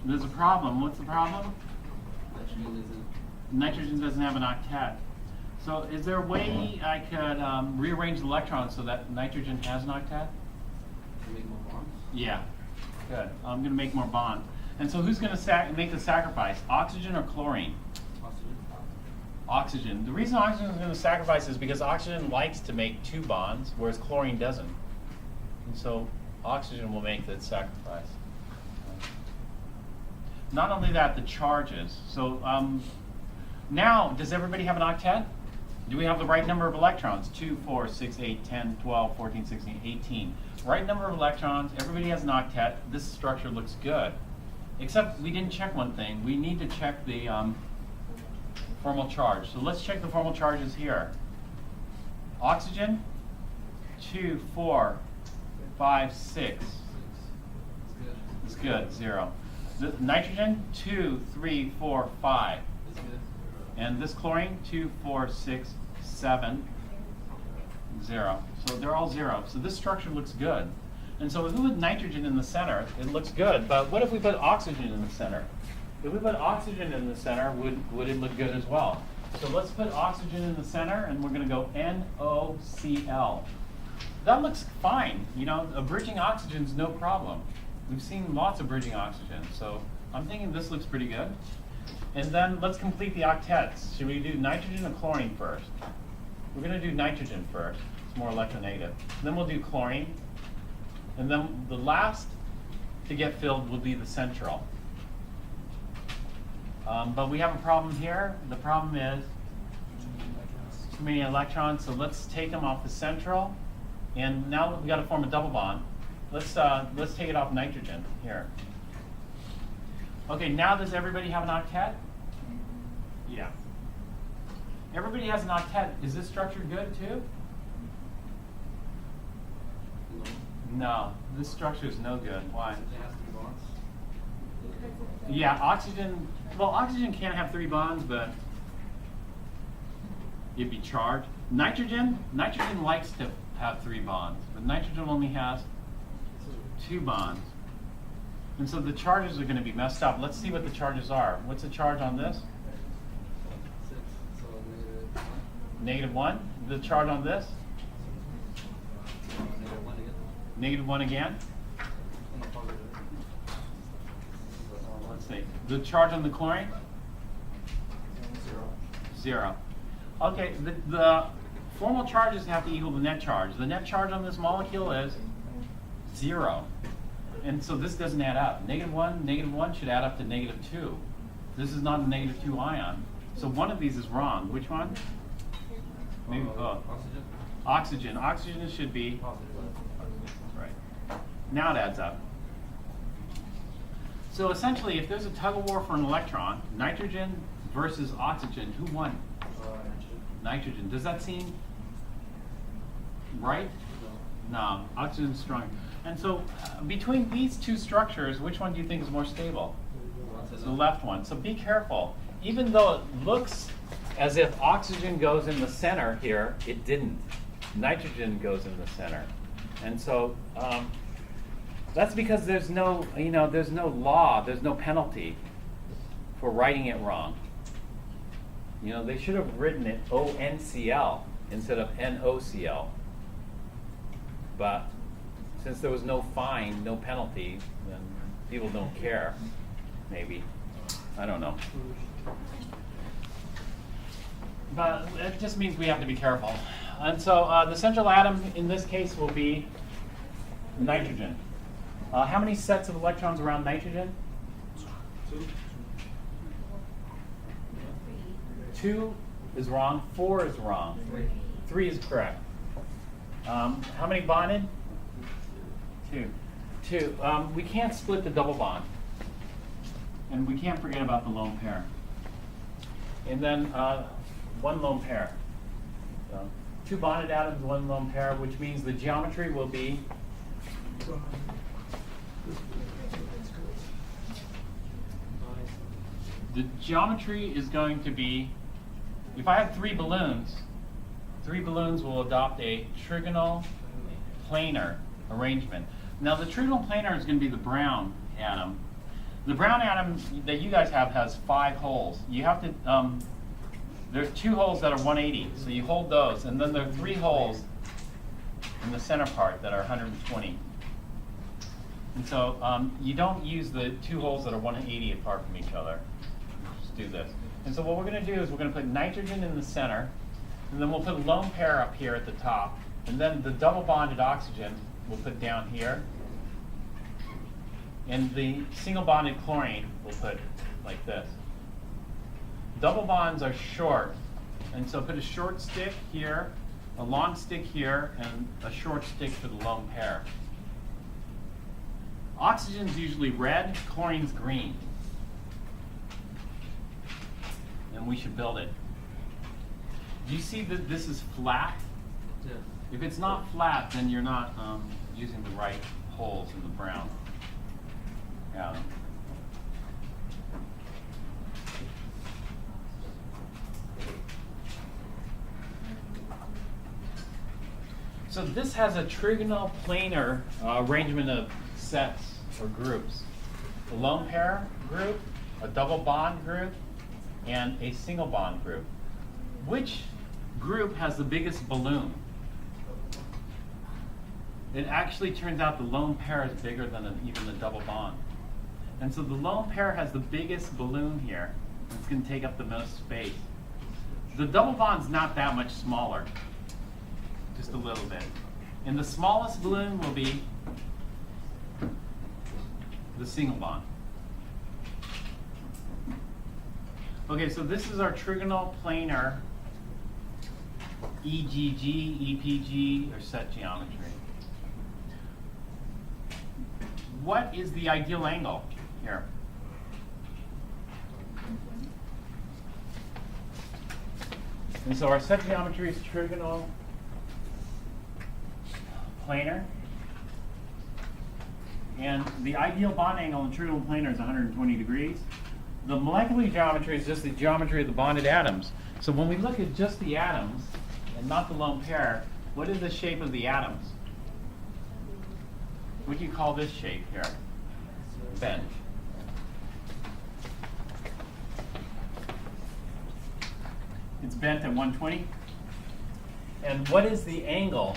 Speaker 1: there's a problem. What's the problem? Nitrogen doesn't have an octet. So is there a way I could rearrange the electrons so that nitrogen has an octet?
Speaker 2: Make more bonds?
Speaker 1: Yeah. Good. I'm going to make more bonds. And so who's going to make the sacrifice? Oxygen or chlorine?
Speaker 2: Oxygen.
Speaker 1: Oxygen. The reason oxygen is going to sacrifice is because oxygen likes to make 2 bonds, whereas chlorine doesn't. And so oxygen will make that sacrifice. Not only that, the charges. So now, does everybody have an octet? Do we have the right number of electrons? 2, 4, 6, 8, 10, 12, 14, 16, 18. Right number of electrons. Everybody has an octet. This structure looks good. Except we didn't check one thing. We need to check the formal charge. So let's check the formal charges here. Oxygen, 2, 4, 5, 6.
Speaker 2: It's good.
Speaker 1: It's good, 0. The nitrogen, 2, 3, 4, 5.
Speaker 2: It's good.
Speaker 1: And this chlorine, 2, 4, 6, 7, 0. So they're all 0. So this structure looks good. And so if we put nitrogen in the center, it looks good. But what if we put oxygen in the center? If we put oxygen in the center, would it look good as well? So let's put oxygen in the center, and we're going to go NOCl. That looks fine. You know, a bridging oxygen is no problem. We've seen lots of bridging oxygen. So I'm thinking this looks pretty good. And then let's complete the octets. Should we do nitrogen or chlorine first? We're going to do nitrogen first. It's more electronegative. Then we'll do chlorine. And then the last to get filled will be the central. But we have a problem here. The problem is too many electrons. So let's take them off the central. And now we've got to form a double bond. Let's take it off nitrogen here. Okay, now does everybody have an octet? Yeah. Everybody has an octet. Is this structure good too? No, this structure is no good. Why?
Speaker 2: It has 3 bonds.
Speaker 1: Yeah, oxygen, well, oxygen can have 3 bonds, but it'd be charged. Nitrogen likes to have 3 bonds, but nitrogen only has 2 bonds. And so the charges are going to be messed up. Let's see what the charges are. What's the charge on this?
Speaker 2: 6. So
Speaker 1: -1. The charge on this? -1 again. Let's see. The charge on the chlorine? 0. Okay, the formal charges have to equal the net charge. The net charge on this molecule is 0. And so this doesn't add up. -1 should add up to -2. This is not a -2 ion. So one of these is wrong. Which one? Maybe both.
Speaker 2: Oxygen.
Speaker 1: Oxygen should be,
Speaker 2: Positive.
Speaker 1: right. Now it adds up. So essentially, if there's a tug of war for an electron, nitrogen versus oxygen, who won? Nitrogen. Does that seem right? No, oxygen's strong. And so between these two structures, which one do you think is more stable? The left one. So be careful. Even though it looks as if oxygen goes in the center here, it didn't. Nitrogen goes in the center. And so that's because there's no, there's no law, there's no penalty for writing it wrong. They should have written it ONCl instead of NOCl. But since there was no fine, no penalty, then people don't care. Maybe. I don't know. But it just means we have to be careful. And so the central atom in this case will be nitrogen. How many sets of electrons around nitrogen?
Speaker 2: 2.
Speaker 1: 2 is wrong. 4 is wrong. 3 is correct. How many bonded? 2. 2. We can't split the double bond. And we can't forget about the lone pair. And then 1 lone pair. So 2 bonded atoms, 1 lone pair, which means the geometry will be is going to be, if I have 3 balloons will adopt a trigonal planar arrangement. Now the trigonal planar is going to be the brown atom. The brown atom that you guys have has 5 holes. You have to, there's 2 holes that are 180, so you hold those, and then there are 3 holes in the center part that are 120. And so you don't use the 2 holes that are 180 apart from each other. Just do this. And so what we're going to do is we're going to put nitrogen in the center, and then we'll put a lone pair up here at the top, and then the double bonded oxygen we'll put down here, and the single bonded chlorine we'll put like this. Double bonds are short, and so put a short stick here, a long stick here, and a short stick for the lone pair. Oxygen's usually red, chlorine's green. And we should build it. Do you see that this is flat?
Speaker 2: Yeah.
Speaker 1: If it's not flat, then you're not using the right holes in the brown atom. So this has a trigonal planar arrangement of sets or groups. A lone pair group, a double bond group, and a single bond group. Which group has the biggest balloon? It actually turns out the lone pair is bigger than even the double bond. And so the lone pair has the biggest balloon here. It's going to take up the most space. The double bond's not that much smaller, just a little bit. And the smallest balloon will be the single bond. Okay, so this is our trigonal planar EGG, EPG, or set geometry. What is the ideal angle here? And so our set geometry is trigonal planar. And the ideal bond angle in trigonal planar is 120 degrees. The molecular geometry is just the geometry of the bonded atoms. So when we look at just the atoms, and not the lone pair, what is the shape of the atoms? What do you call this shape here? Bent. It's bent at 120? And what is the angle?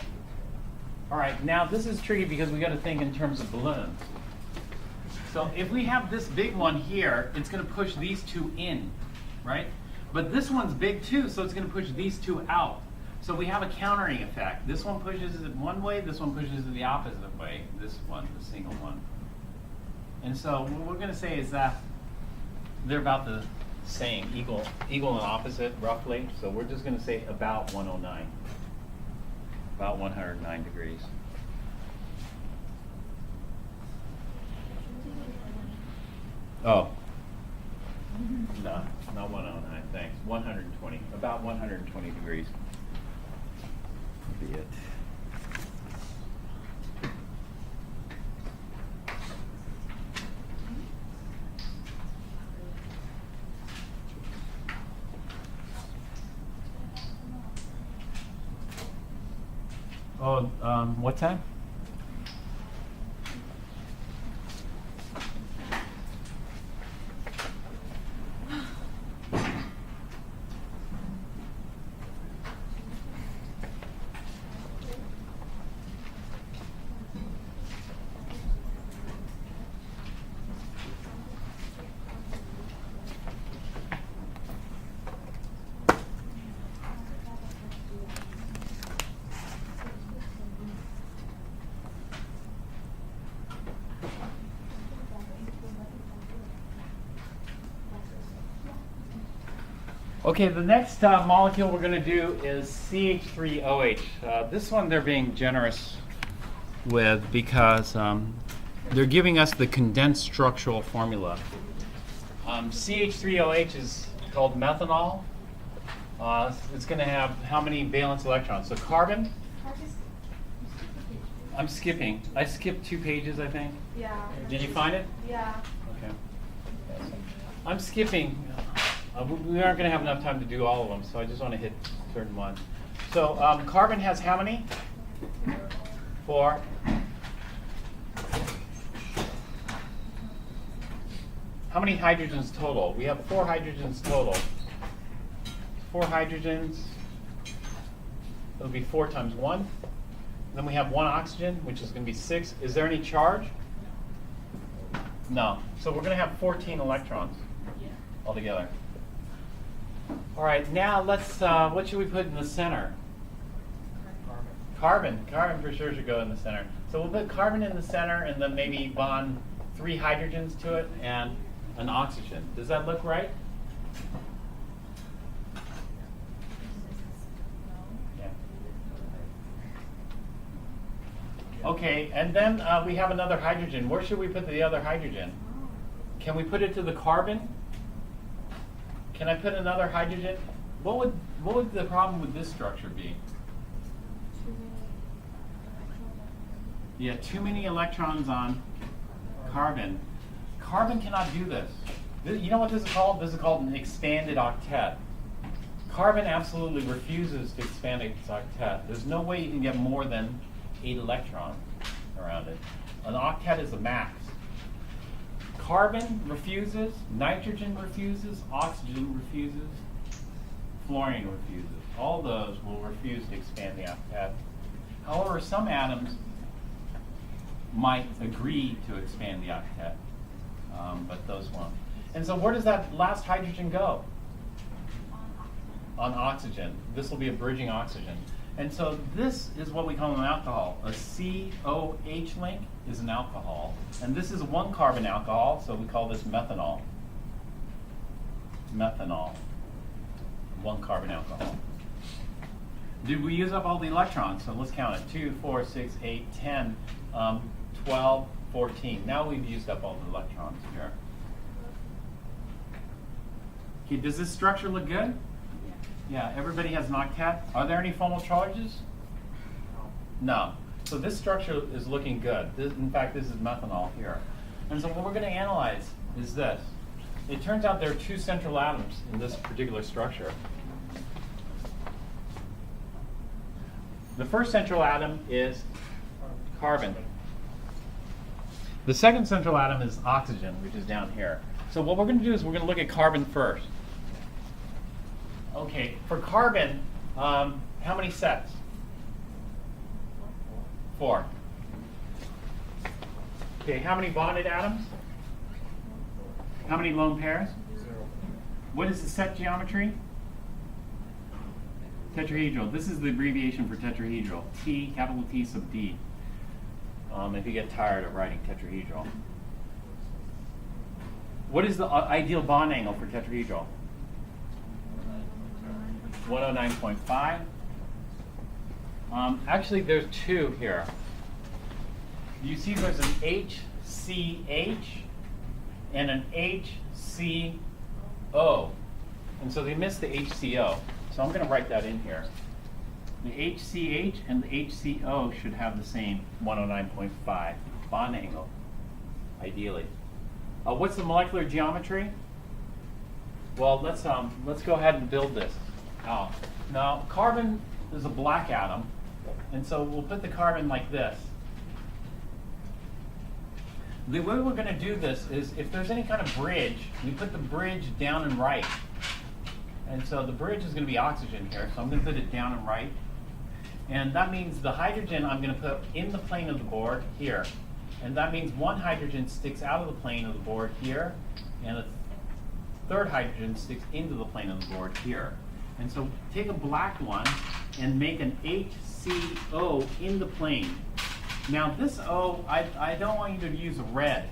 Speaker 1: All right, now this is tricky because we got to think in terms of balloons. So if we have this big one here, it's going to push these two in, right? But this one's big too, so it's going to push these two out. So we have a countering effect. This one pushes it one way, this one pushes it the opposite way, this one, the single one. And so what we're going to say is that they're about the same, equal and opposite, roughly. So we're just going to say about 109, about 109 degrees. Oh, no, not 109, thanks. 120, about 120 degrees. Be it. Oh, what time? Okay, the next molecule we're going to do is CH3OH. This one they're being generous with because they're giving us the condensed structural formula. CH3OH is called methanol. It's going to have how many valence electrons? So carbon? I'm skipping. I skipped 2 pages, I think.
Speaker 3: Yeah.
Speaker 1: Did you find it?
Speaker 3: Yeah.
Speaker 1: Okay. I'm skipping. We aren't going to have enough time to do all of them, so I just want to hit certain ones. So carbon has how many? 4. How many hydrogens total? We have 4 hydrogens total. 4 hydrogens. It'll be 4 times 1. Then we have 1 oxygen, which is going to be 6. Is there any charge? No. So we're going to have 14 electrons altogether. All right, now let's, what should we put in the center? Carbon. Carbon for sure should go in the center. So we'll put carbon in the center and then maybe bond 3 hydrogens to it and an oxygen. Does that look right? Yeah. Okay, and then we have another hydrogen. Where should we put the other hydrogen? Can we put it to the carbon? Can I put another hydrogen? What would the problem with this structure be? Yeah, too many electrons on carbon. Carbon cannot do this. You know what this is called? This is called an expanded octet. Carbon absolutely refuses to expand its octet. There's no way you can get more than 8 electrons around it. An octet is a max. Carbon refuses, nitrogen refuses, oxygen refuses, fluorine refuses. All those will refuse to expand the octet. However, some atoms might agree to expand the octet, but those won't. And so where does that last hydrogen go? On oxygen. This will be a bridging oxygen. And so this is what we call an alcohol. A COH link is an alcohol. And this is a 1 carbon alcohol, so we call this methanol. Methanol. 1 carbon alcohol. Did we use up all the electrons? So let's count it. 2, 4, 6, 8, 10, 12, 14. Now we've used up all the electrons here. Okay, does this structure look good? Yeah, everybody has an octet. Are there any formal charges? No. So this structure is looking good. In fact, this is methanol here. And so what we're going to analyze is this. It turns out there are 2 central atoms in this particular structure. The first central atom is carbon. The second central atom is oxygen, which is down here. So what we're going to do is we're going to look at carbon first. Okay, for carbon, How many sets? 4. Okay, how many bonded atoms? How many lone pairs?
Speaker 2: 0.
Speaker 1: What is the set geometry? Tetrahedral. This is the abbreviation for tetrahedral. T, capital T sub D. If you get tired of writing tetrahedral. What is the ideal bond angle for tetrahedral? 109.5. Actually, there's 2 here. You see there's an HCH and an HCO. And so they missed the HCO. So I'm going to write that in here. The HCH and the HCO should have the same 109.5 bond angle, ideally. What's the molecular geometry? Well, let's go ahead and build this out. Now, carbon is a black atom, and so we'll put the carbon like this. The way we're going to do this is if there's any kind of bridge, we put the bridge down and right. And so the bridge is going to be oxygen here, so I'm going to put it down and right. And that means the hydrogen I'm going to put in the plane of the board here. And that means one hydrogen sticks out of the plane of the board here, and a third hydrogen sticks into the plane of the board here. And so take a black one and make an HCO in the plane. Now this O, I don't want you to use a red.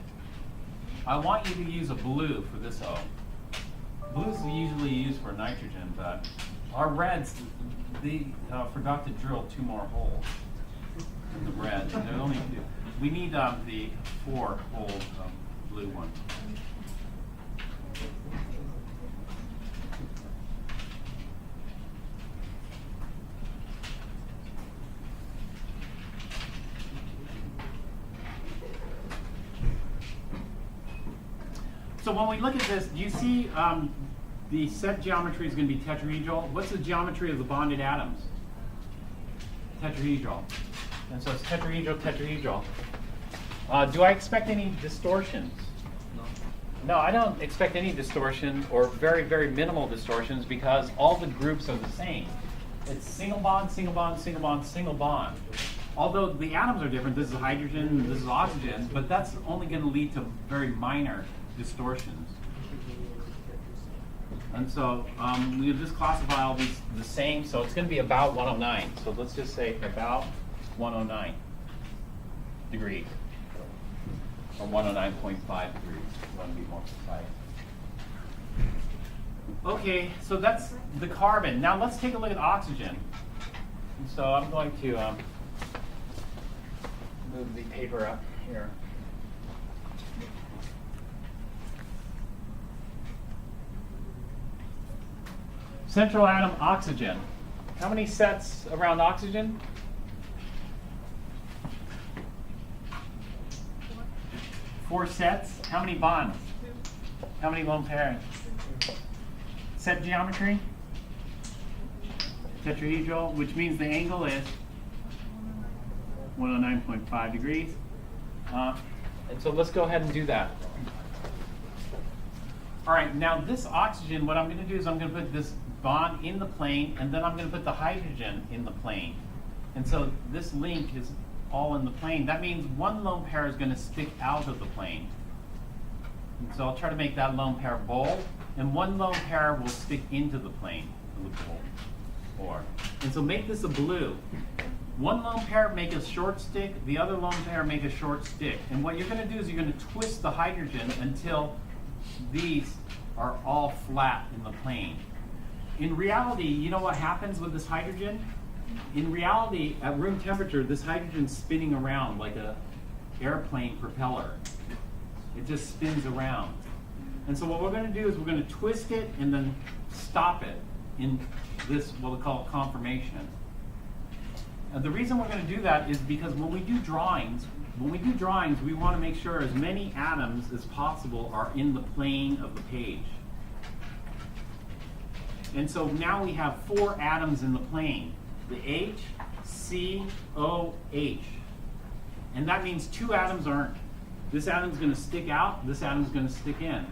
Speaker 1: I want you to use a blue for this O. Blue is usually used for nitrogen, but our reds, they forgot to drill 2 more holes in the red. There's only 2. We need the 4-hole blue one. So when we look at this, do you see the set geometry is going to be tetrahedral? What's the geometry of the bonded atoms? Tetrahedral. And so it's tetrahedral, tetrahedral. Do I expect any distortions? No, I don't expect any distortion or very, very minimal distortions because all the groups are the same. It's single bond, single bond, single bond, single bond. Although the atoms are different, this is hydrogen, this is oxygen, but that's only going to lead to very minor distortions. And so we just classify all these the same, so it's going to be about 109. So let's just say about 109 degrees, or 109.5 degrees, if you want to be more precise. Okay, so that's the carbon. Now let's take a look at oxygen. And so I'm going to move the paper up here. Central atom oxygen. How many sets around oxygen? 4 sets. How many bonds? How many lone pairs? Set geometry? Tetrahedral, which means the angle is 109.5 degrees. And so let's go ahead and do that. All right, now this oxygen, what I'm going to do is I'm going to put this bond in the plane, and then I'm going to put the hydrogen in the plane. And so this link is all in the plane. That means one lone pair is going to stick out of the plane. And so I'll try to make that lone pair bold, and one lone pair will stick into the plane of the bowl. And so make this a blue. One lone pair make a short stick, the other lone pair make a short stick. And what you're going to do is you're going to twist the hydrogen until these are all flat in the plane. In reality, you know what happens with this hydrogen? In reality, at room temperature, this hydrogen's spinning around like a airplane propeller. It just spins around. And so what we're going to do is we're going to twist it and then stop it in this, what we call conformation. And the reason we're going to do that is because when we do drawings, we want to make sure as many atoms as possible are in the plane of the page. And so now we have 4 atoms in the plane, the H, C, O, H. And that means 2 atoms aren't. This atom's going to stick out, this atom's going to stick in.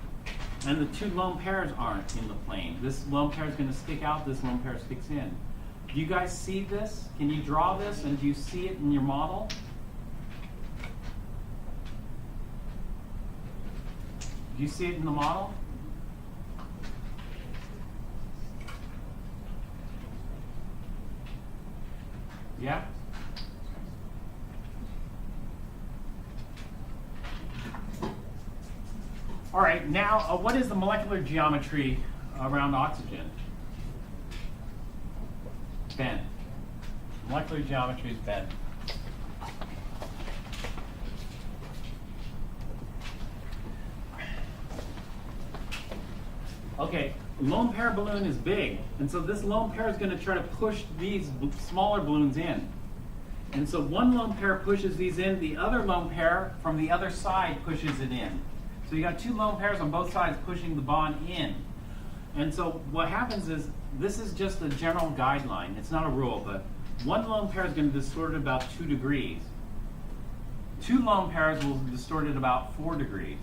Speaker 1: And the 2 lone pairs aren't in the plane. This lone pair is going to stick out, this lone pair sticks in. Do you guys see this? Can you draw this, and do you see it in your model? Do you see it in the model? Yeah? All right, now what is the molecular geometry around oxygen? Bent. Molecular geometry is bent. Okay, lone pair balloon is big, and so this lone pair is going to try to push these smaller balloons in. And so one lone pair pushes these in, the other lone pair from the other side pushes it in. So you got two lone pairs on both sides pushing the bond in. And so what happens is, this is just a general guideline. It's not a rule, but one lone pair is going to distort it about 2 degrees. Two lone pairs will distort it about 4 degrees.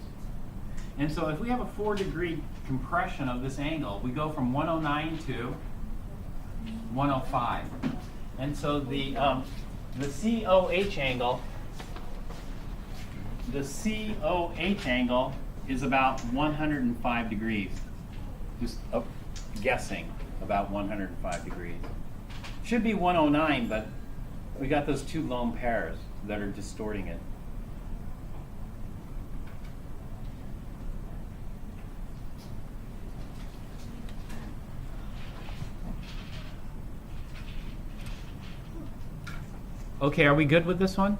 Speaker 1: And so if we have a 4-degree compression of this angle, we go from 109 to 105. And so the COH angle, is about 105 degrees. Just guessing, about 105 degrees. Should be 109, but we got those two lone pairs that are distorting it. Okay, are we good with this one?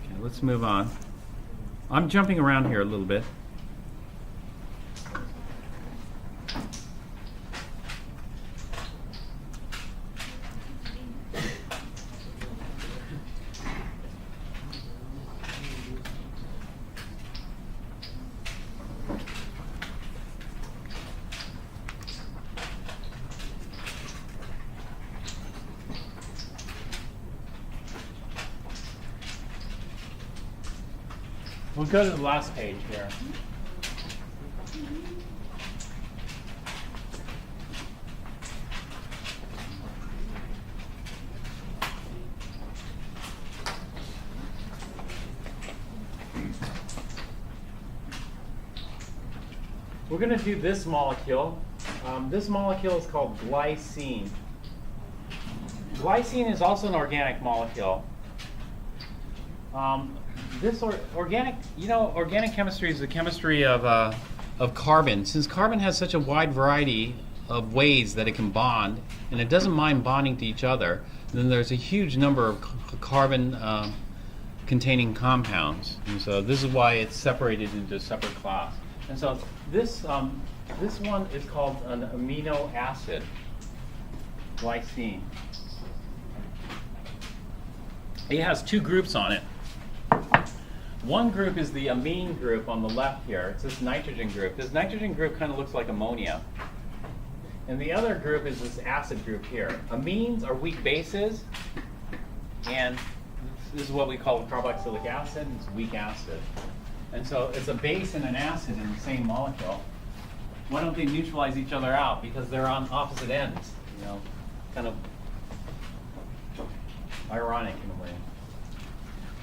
Speaker 1: Okay, let's move on. I'm jumping around here a little bit. We'll go to the last page here. We're going to do this molecule. This molecule is called glycine. Glycine is also an organic molecule. Organic chemistry is the chemistry of carbon. Since carbon has such a wide variety of ways that it can bond, and it doesn't mind bonding to each other, then there's a huge number of carbon containing compounds. And so this is why it's separated into a separate class. And so this one is called an amino acid, glycine. It has two groups on it. One group is the amine group on the left here. It's this nitrogen group. This nitrogen group kind of looks like ammonia. And the other group is this acid group here. Amines are weak bases, and this is what we call carboxylic acid. It's weak acid. And so it's a base and an acid in the same molecule. Why don't they neutralize each other out? Because they're on opposite ends. You know, kind of ironic in a way.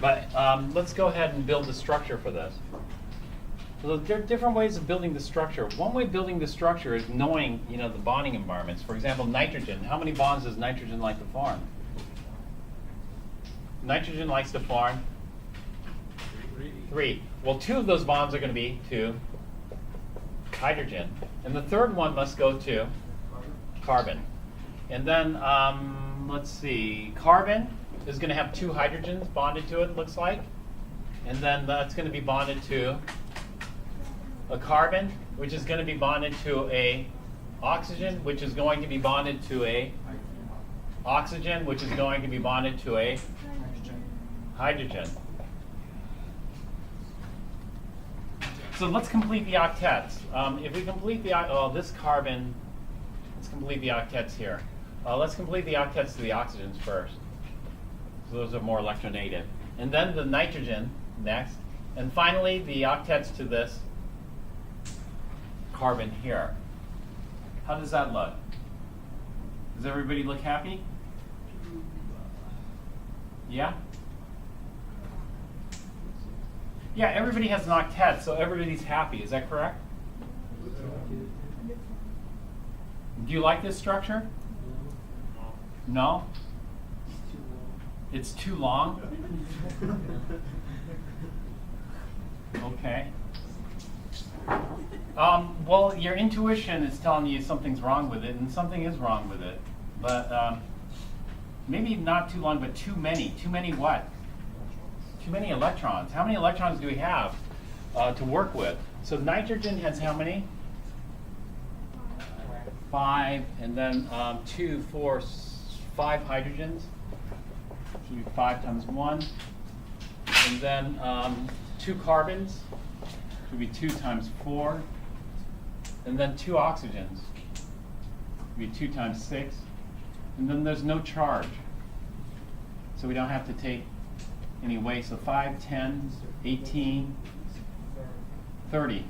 Speaker 1: But let's go ahead and build the structure for this. So there are different ways of building the structure. One way of building the structure is knowing, the bonding environments. For example, nitrogen. How many bonds does nitrogen like to form? Nitrogen likes to form 3. Well, 2 of those bonds are going to be to hydrogen. And the third one must go to carbon. And then, let's see, carbon is going to have 2 hydrogens bonded to it, looks like. And then that's going to be bonded to a carbon, which is going to be bonded to a oxygen, which is going to be bonded to a oxygen, which is going to be bonded to a hydrogen. So let's complete the octets. If we complete this carbon, let's complete the octets here. Let's complete the octets to the oxygens first. So those are more electronegative. And then the nitrogen next. And finally, the octets to this carbon here. How does that look? Does everybody look happy? Yeah? Yeah, everybody has an octet, so everybody's happy. Is that correct? Do you like this structure? No? It's too long? Okay. Well, your intuition is telling you something's wrong with it, and something is wrong with it. But maybe not too long, but too many. Too many what? Too many electrons. How many electrons do we have to work with? So nitrogen has how many? 5, and then 2, 4, 5 hydrogens. So 5 times 1. And then 2 carbons would be 2 times 4. And then 2 oxygens would be 2 times 6. And then there's no charge. So we don't have to take any weight. So 5, 10, 18, 30.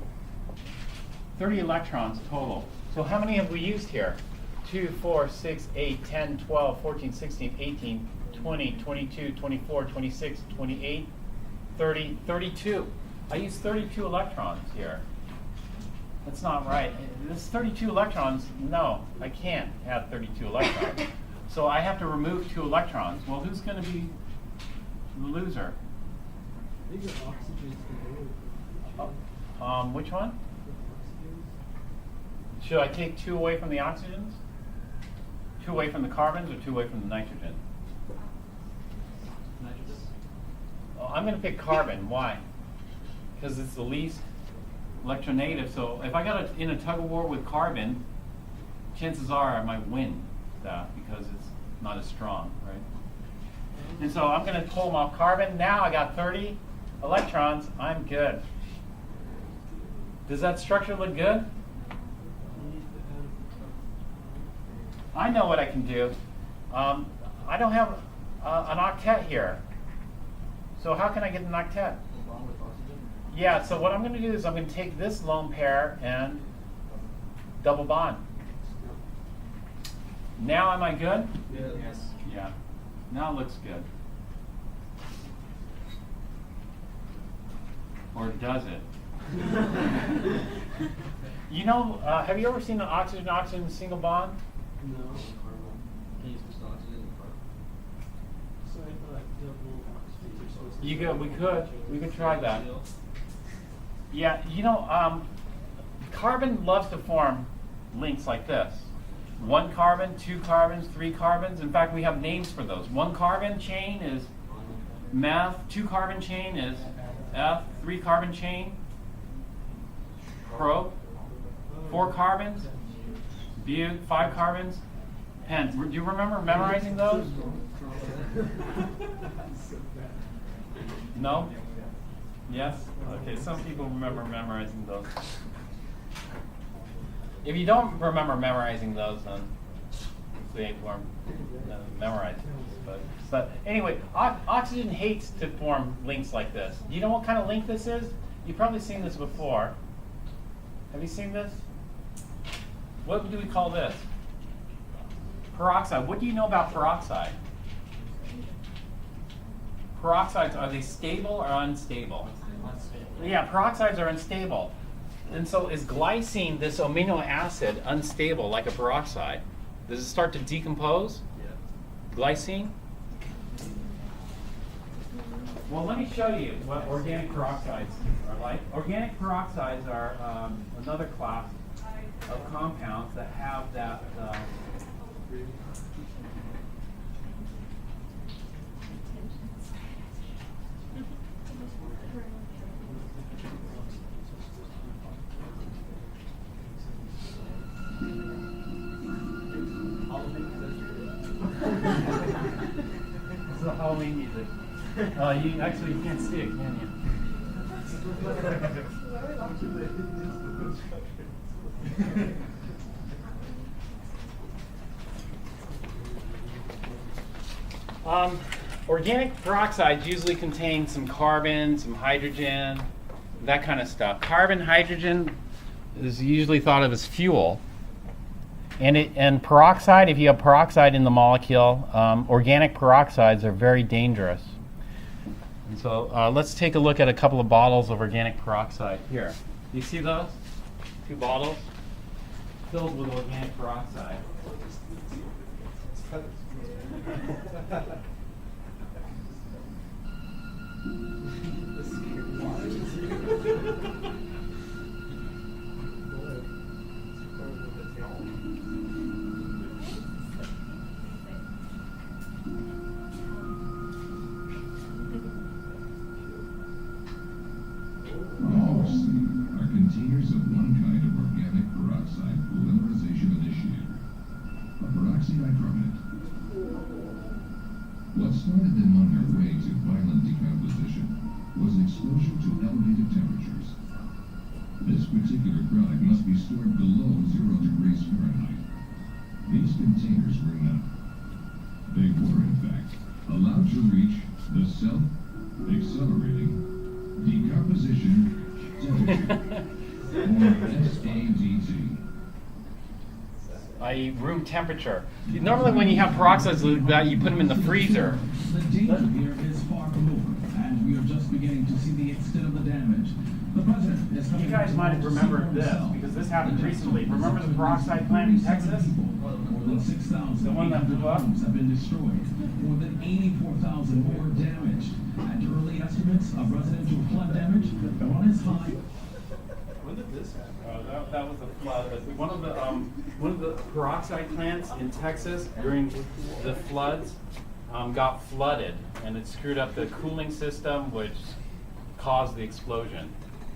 Speaker 1: 30 electrons total. So how many have we used here? 2, 4, 6, 8, 10, 12, 14, 16, 18, 20, 22, 24, 26, 28, 30, 32. I used 32 electrons here. That's not right. This 32 electrons, no, I can't have 32 electrons. So I have to remove 2 electrons. Well, who's going to be the loser? Which one? Should I take 2 away from the oxygens? 2 away from the carbons, or 2 away from the nitrogen?
Speaker 2: Nitrogen.
Speaker 1: Well, I'm going to pick carbon. Why? Because it's the least electronegative. So if I got in a tug of war with carbon, chances are I might win that because it's not as strong, right? And so I'm going to pull them off carbon. Now I got 30 electrons. I'm good. Does that structure look good? I know what I can do. I don't have an octet here. So how can I get an octet? Yeah, so what I'm going to do is I'm going to take this lone pair and double bond. Now am I good?
Speaker 2: Yes.
Speaker 1: Yeah. Now it looks good. Or does it? You know, have you ever seen an oxygen-oxygen single bond?
Speaker 2: No. Can you switch to oxygen in the front?
Speaker 1: We could try that. Yeah, you know, carbon loves to form links like this. 1 carbon, 2 carbons, 3 carbons. In fact, we have names for those. 1 carbon chain is meth, 2 carbon chain is F, 3 carbon chain, pro, 4 carbons, bu, 5 carbons, pen. Do you remember memorizing those? No? Yes? Okay, some people remember memorizing those. If you don't remember memorizing those, then they weren't memorized. But anyway, oxygen hates to form links like this. Do you know what kind of link this is? You've probably seen this before. Have you seen this? What do we call this? Peroxide. What do you know about peroxide? Peroxides, are they stable or unstable? Yeah, peroxides are unstable. And so is glycine, this amino acid, unstable like a peroxide? Does it start to decompose?
Speaker 2: Yeah.
Speaker 1: Glycine? Well, let me show you what organic peroxides are like. Organic peroxides are another class of compounds that have that This is the Halloween music. You actually can't see it, can you? Organic peroxides usually contain some carbon, some hydrogen, that kind of stuff. Carbon, hydrogen is usually thought of as fuel. And peroxide, if you have peroxide in the molecule, organic peroxides are very dangerous. And so let's take a look at a couple of bottles of organic peroxide. Here, you see those? 2 bottles filled with organic peroxide.
Speaker 3: Containers of one kind of organic peroxide polymerization initiator, a peroxydicarbonate. What started them on their way to violent decomposition was exposure to elevated temperatures. This particular product must be stored below 0 degrees Fahrenheit. These containers were not. They were, in fact, allowed to reach the self-accelerating decomposition temperature.
Speaker 1: I.e. room temperature. Normally when you have peroxides like that, you put them in the freezer.
Speaker 4: The danger here is far from over, and we are just beginning to see the extent of the damage. The president is
Speaker 1: You guys might have remembered this, because this happened recently. Remember the peroxide plant in Texas?
Speaker 4: More than 6,000
Speaker 1: The one that blew up?
Speaker 4: homes have been destroyed. More than 84,000 more damaged. And early estimates of residential flood damage are on as high.
Speaker 2: When did this happen?
Speaker 1: That was a flood. One of the peroxide plants in Texas during the floods got flooded, and it screwed up the cooling system, which caused the explosion.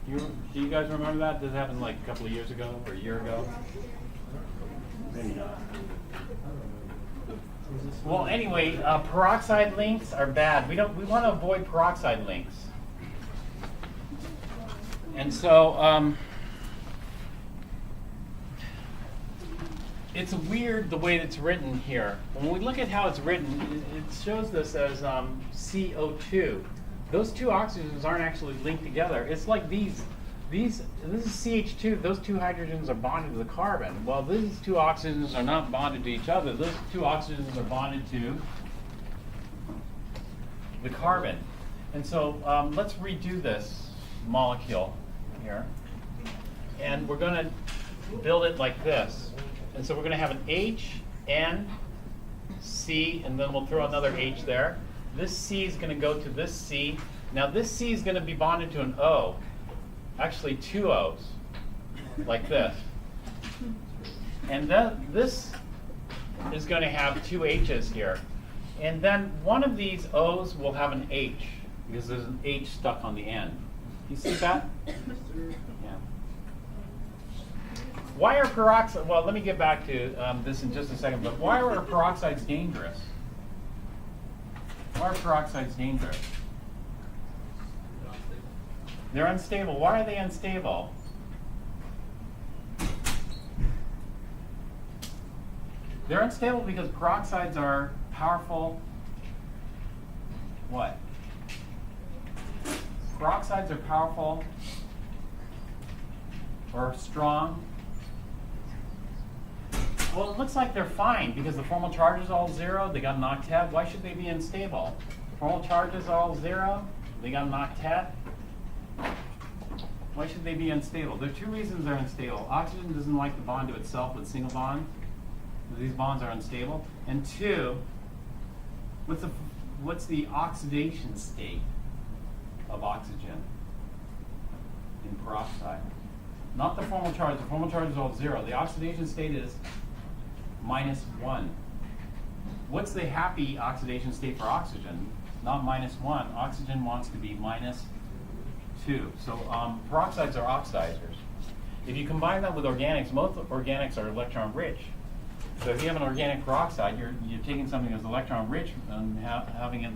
Speaker 1: Do you guys remember that? This happened like a couple of years ago or a year ago. Maybe not. Well, anyway, peroxide links are bad. We want to avoid peroxide links. And so it's weird the way it's written here. When we look at how it's written, it shows this as CO2. Those 2 oxygens aren't actually linked together. It's like this is CH2. Those 2 hydrogens are bonded to the carbon. Well, these 2 oxygens are not bonded to each other. Those 2 oxygens are bonded to the carbon. And so let's redo this molecule here. And we're going to build it like this. And so we're going to have an H, N, C, and then we'll throw another H there. This C is going to go to this C. Now this C is going to be bonded to an O. Actually 2 O's, like this. And then this is going to have 2 H's here. And then one of these O's will have an H, because there's an H stuck on the end. You see that? Yeah. Why are peroxides, well, let me get back to this in just a second, but why are peroxides dangerous? Why are peroxides dangerous? They're unstable. Why are they unstable? They're unstable because peroxides are powerful. What? Peroxides are powerful or strong. Well, it looks like they're fine because the formal charge is all 0. They got an octet. Why should they be unstable? Formal charge is all 0. They got an octet. Why should they be unstable? There are 2 reasons they're unstable. Oxygen doesn't like to bond to itself with single bonds. These bonds are unstable. And 2, what's the oxidation state of oxygen in peroxide? Not the formal charge. The formal charge is all 0. The oxidation state is -1. What's the happy oxidation state for oxygen? Not -1. Oxygen wants to be -2. So peroxides are oxidizers. If you combine that with organics, most organics are electron rich. So if you have an organic peroxide, you're taking something that's electron rich and having it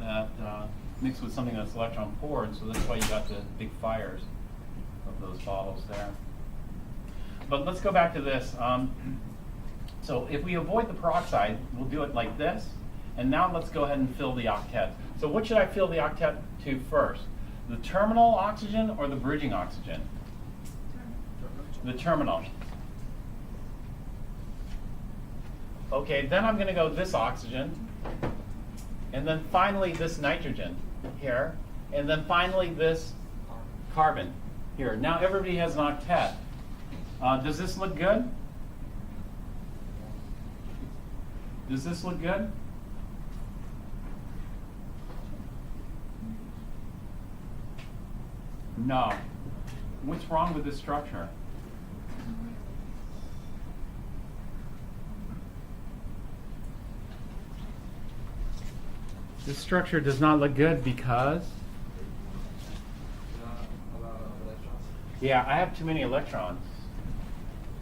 Speaker 1: mixed with something that's electron poor, and so that's why you got the big fires of those bottles there. But let's go back to this. So if we avoid the peroxide, we'll do it like this. And now let's go ahead and fill the octet. So what should I fill the octet to first? The terminal oxygen or the bridging oxygen? The terminal. Okay, then I'm going to go this oxygen, and then finally this nitrogen here, and then finally this carbon here. Now everybody has an octet. Does this look good? Does this look good? No. What's wrong with this structure? This structure does not look good because, yeah, I have too many electrons.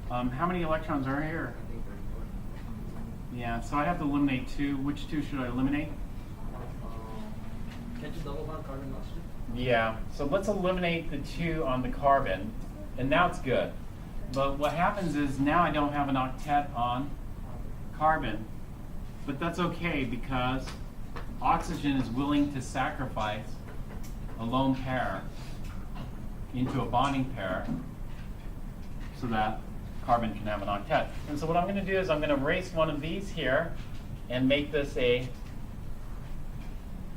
Speaker 1: How many electrons are here? Yeah, so I have to eliminate 2. Which 2 should I eliminate?
Speaker 2: Can't you double bond carbon oxygen?
Speaker 1: Yeah, so let's eliminate the 2 on the carbon, and now it's good. But what happens is now I don't have an octet on carbon, but that's okay because oxygen is willing to sacrifice a lone pair into a bonding pair so that carbon can have an octet. And so what I'm going to do is I'm going to erase one of these here and make this a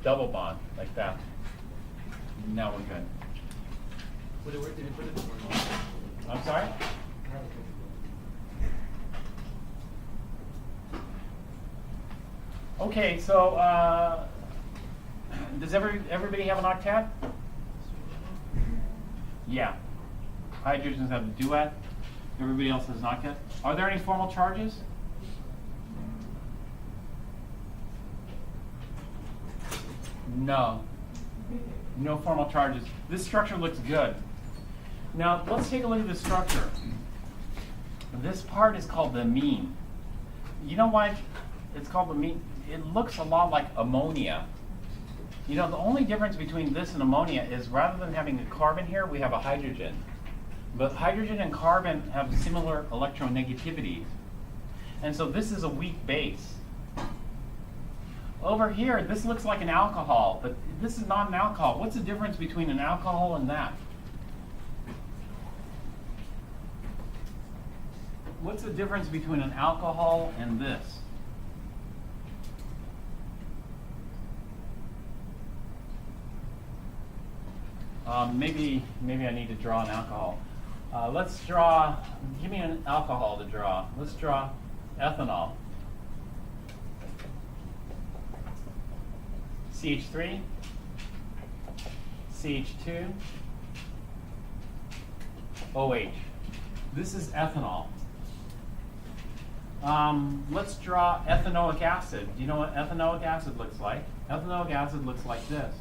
Speaker 1: double bond like that. Now we're good.
Speaker 2: Where did you put it?
Speaker 1: I'm sorry? Okay, so does everybody have an octet? Yeah. Hydrogens have a duet. Everybody else has an octet. Are there any formal charges? No. No formal charges. This structure looks good. Now, let's take a look at the structure. This part is called the amine. You know why it's called amine? It looks a lot like ammonia. You know, the only difference between this and ammonia is rather than having a carbon here, we have a hydrogen. But hydrogen and carbon have similar electronegativities. And so this is a weak base. Over here, this looks like an alcohol, but this is not an alcohol. What's the difference between an alcohol and that? What's the difference between an alcohol and this? Maybe I need to draw an alcohol. Let's draw, give me an alcohol to draw. Let's draw ethanol. CH3, CH2, OH. This is ethanol. Let's draw ethanoic acid. Do you know what ethanoic acid looks like? Ethanoic acid looks like this.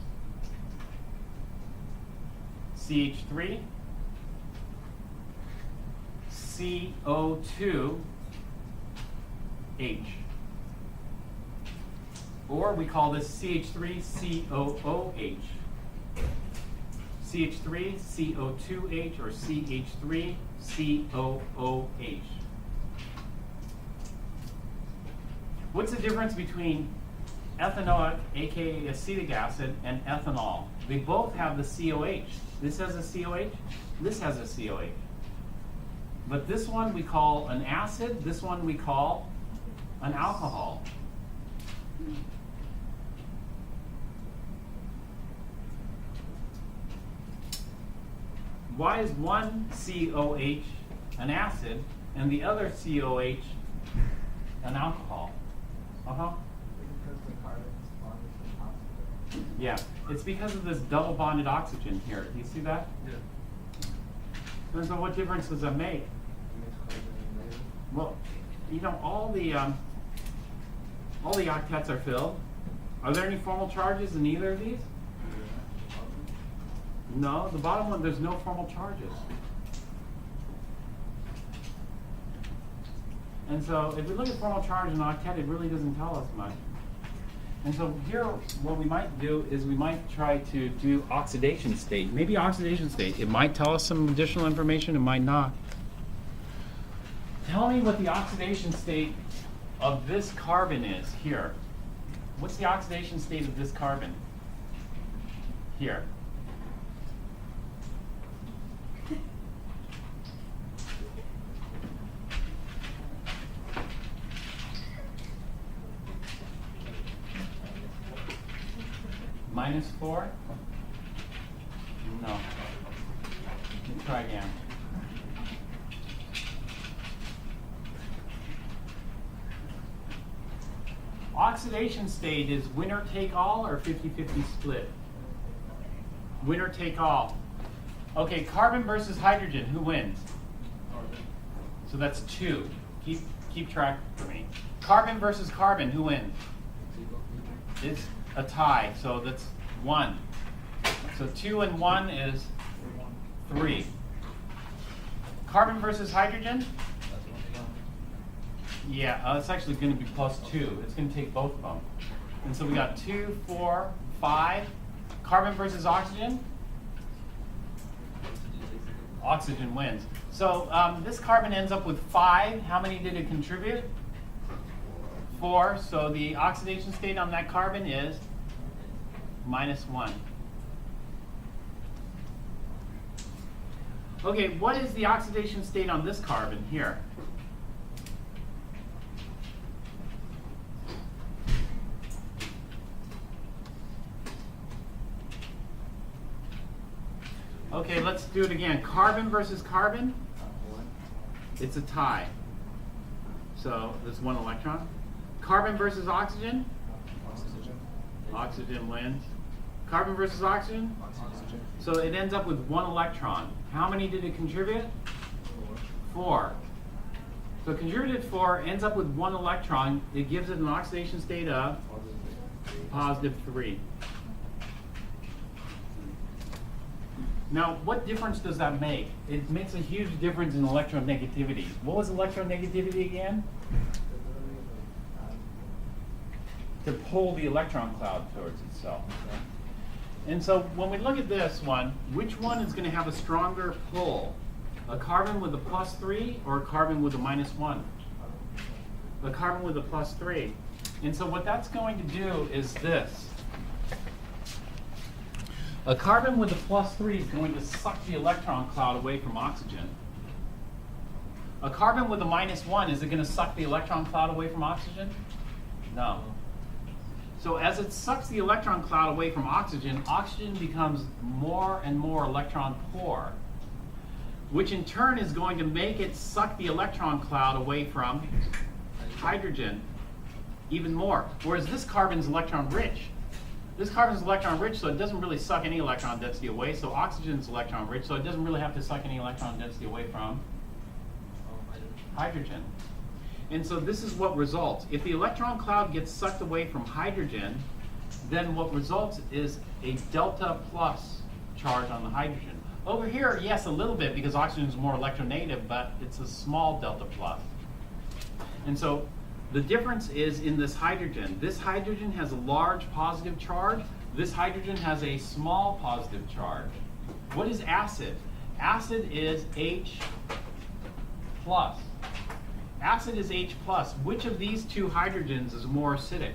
Speaker 1: CH3, CO2, H. Or we call this CH3COOH. CH3CO2H or CH3COOH. What's the difference between ethanoic, aka acetic acid, and ethanol? They both have the COH. This has a COH, this has a COH. But this one we call an acid, this one we call an alcohol. Why is one COH an acid and the other COH an alcohol?
Speaker 2: Because the carbon is bonded to oxygen.
Speaker 1: Yeah, it's because of this double bonded oxygen here. Do you see that?
Speaker 2: Yeah.
Speaker 1: And so what difference does that make?
Speaker 2: It makes carbon later.
Speaker 1: Well, you know, all the octets are filled. Are there any formal charges in either of these? No, the bottom one, there's no formal charges. And so if we look at formal charge in an octet, it really doesn't tell us much. And so here, what we might do is we might try to do oxidation state. Maybe oxidation state. It might tell us some additional information, it might not. Tell me what the oxidation state of this carbon is here. What's the oxidation state of this carbon? Here. -4? No. Let me try again. Oxidation state is winner take all or 50-50 split? Winner take all. Okay, carbon versus hydrogen, who wins? So that's 2. Keep track for me. Carbon versus carbon, who wins? It's a tie, so that's 1. So 2 and 1 is 3. Carbon versus hydrogen? Yeah, it's actually going to be +2. It's going to take both of them. And so we got 2, 4, 5. Carbon versus oxygen? Oxygen wins. So this carbon ends up with 5. How many did it contribute? 4. So the oxidation state on that carbon is -1. Okay, what is the oxidation state on this carbon here? Okay, let's do it again. Carbon versus carbon? It's a tie. So there's 1 electron. Carbon versus oxygen? Oxygen wins. Carbon versus oxygen? So it ends up with 1 electron. How many did it contribute? 4. So it contributed 4, ends up with 1 electron. It gives it an oxidation state of +3. Now, what difference does that make? It makes a huge difference in electronegativity. What was electronegativity again? To pull the electron cloud towards itself. And so when we look at this one, which one is going to have a stronger pull? A carbon with a +3 or a carbon with a -1? A carbon with a +3. And so what that's going to do is this. A carbon with a +3 is going to suck the electron cloud away from oxygen. A carbon with a -1, is it going to suck the electron cloud away from oxygen? No. So as it sucks the electron cloud away from oxygen, oxygen becomes more and more electron poor, which in turn is going to make it suck the electron cloud away from hydrogen even more. Whereas this carbon's electron rich. This carbon's electron rich, so it doesn't really suck any electron density away. So oxygen's electron rich, so it doesn't really have to suck any electron density away from hydrogen. And so this is what results. If the electron cloud gets sucked away from hydrogen, then what results is a delta plus charge on the hydrogen. Over here, yes, a little bit, because oxygen is more electronegative, but it's a small delta plus. And so the difference is in this hydrogen. This hydrogen has a large positive charge. This hydrogen has a small positive charge. What is acid? Acid is H plus. Acid is H plus. Which of these 2 hydrogens is more acidic?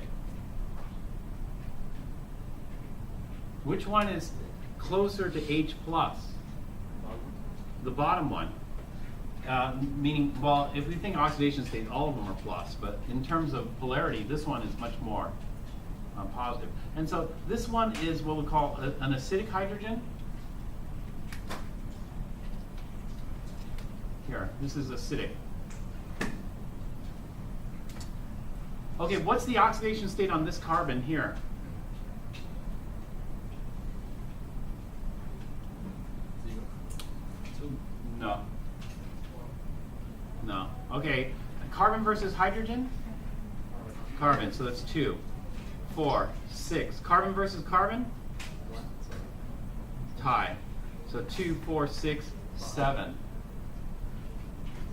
Speaker 1: Which one is closer to H plus? The bottom one. Meaning, well, if we think oxidation state, all of them are plus, but in terms of polarity, this one is much more positive. And so this one is what we call an acidic hydrogen. Here, this is acidic. Okay, what's the oxidation state on this carbon here? No. No. Okay, carbon versus hydrogen? Carbon, so that's 2. 4, 6. Carbon versus carbon? Tie. So 2, 4, 6, 7.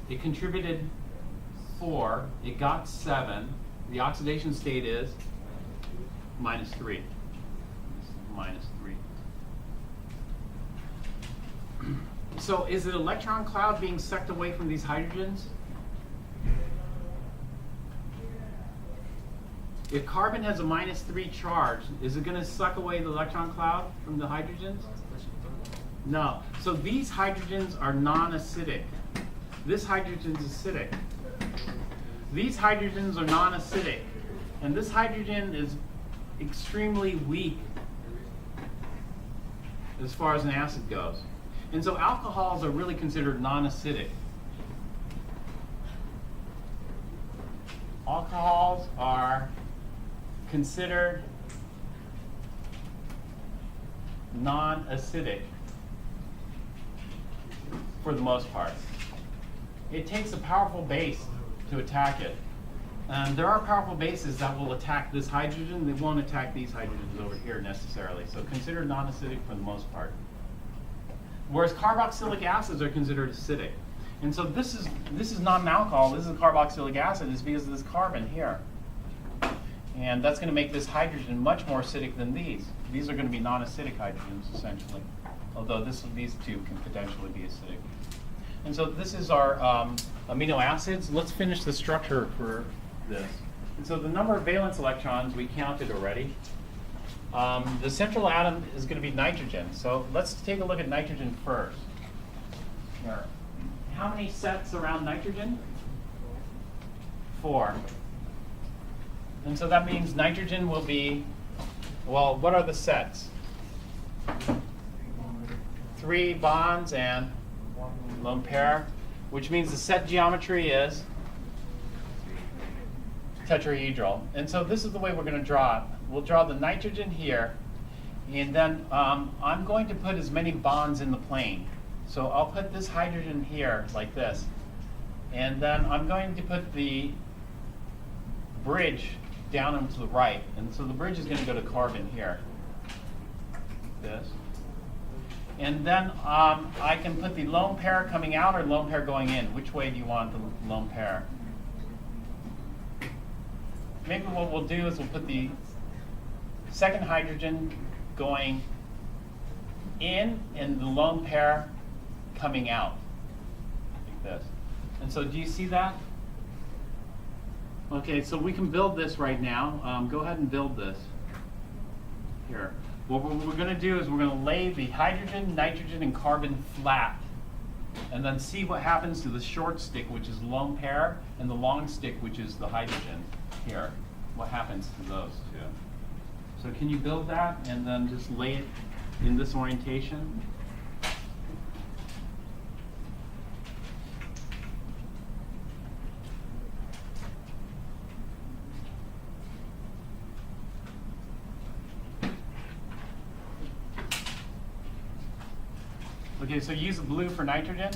Speaker 1: It contributed 4. It got 7. The oxidation state is -3. -3. So is the electron cloud being sucked away from these hydrogens? If carbon has a -3 charge, is it going to suck away the electron cloud from the hydrogens? No. So these hydrogens are non-acidic. This hydrogen is acidic. These hydrogens are non-acidic. And this hydrogen is extremely weak as far as an acid goes. And so alcohols are really considered non-acidic. Alcohols are considered non-acidic for the most part. It takes a powerful base to attack it. There are powerful bases that will attack this hydrogen. They won't attack these hydrogens over here necessarily. So considered non-acidic for the most part. Whereas carboxylic acids are considered acidic. And so this is not an alcohol, this is a carboxylic acid. It's because of this carbon here. And that's going to make this hydrogen much more acidic than these. These are going to be non-acidic hydrogens, essentially. Although these two can potentially be acidic. And so this is our amino acids. Let's finish the structure for this. And so the number of valence electrons we counted already. The central atom is going to be nitrogen. So let's take a look at nitrogen first. Here. How many sets around nitrogen? 4. And so that means nitrogen will be, well, what are the sets? 3 bonds and lone pair, which means the set geometry is tetrahedral. And so this is the way we're going to draw it. We'll draw the nitrogen here, and then I'm going to put as many bonds in the plane. So I'll put this hydrogen here like this, and then I'm going to put the bridge down and to the right, and so the bridge is going to go to carbon here, this. And then I can put the lone pair coming out or lone pair going in. Which way do you want the lone pair? Maybe what we'll do is we'll put the second hydrogen going in and the lone pair coming out, like this. And so do you see that? Okay, so we can build this right now. Go ahead and build this. Here. What we're going to do is we're going to lay the hydrogen, nitrogen, and carbon flat, and then see what happens to the short stick, which is lone pair, and the long stick, which is the hydrogen here. What happens to those two? So can you build that and then just lay it in this orientation? Okay, so use the blue for nitrogen.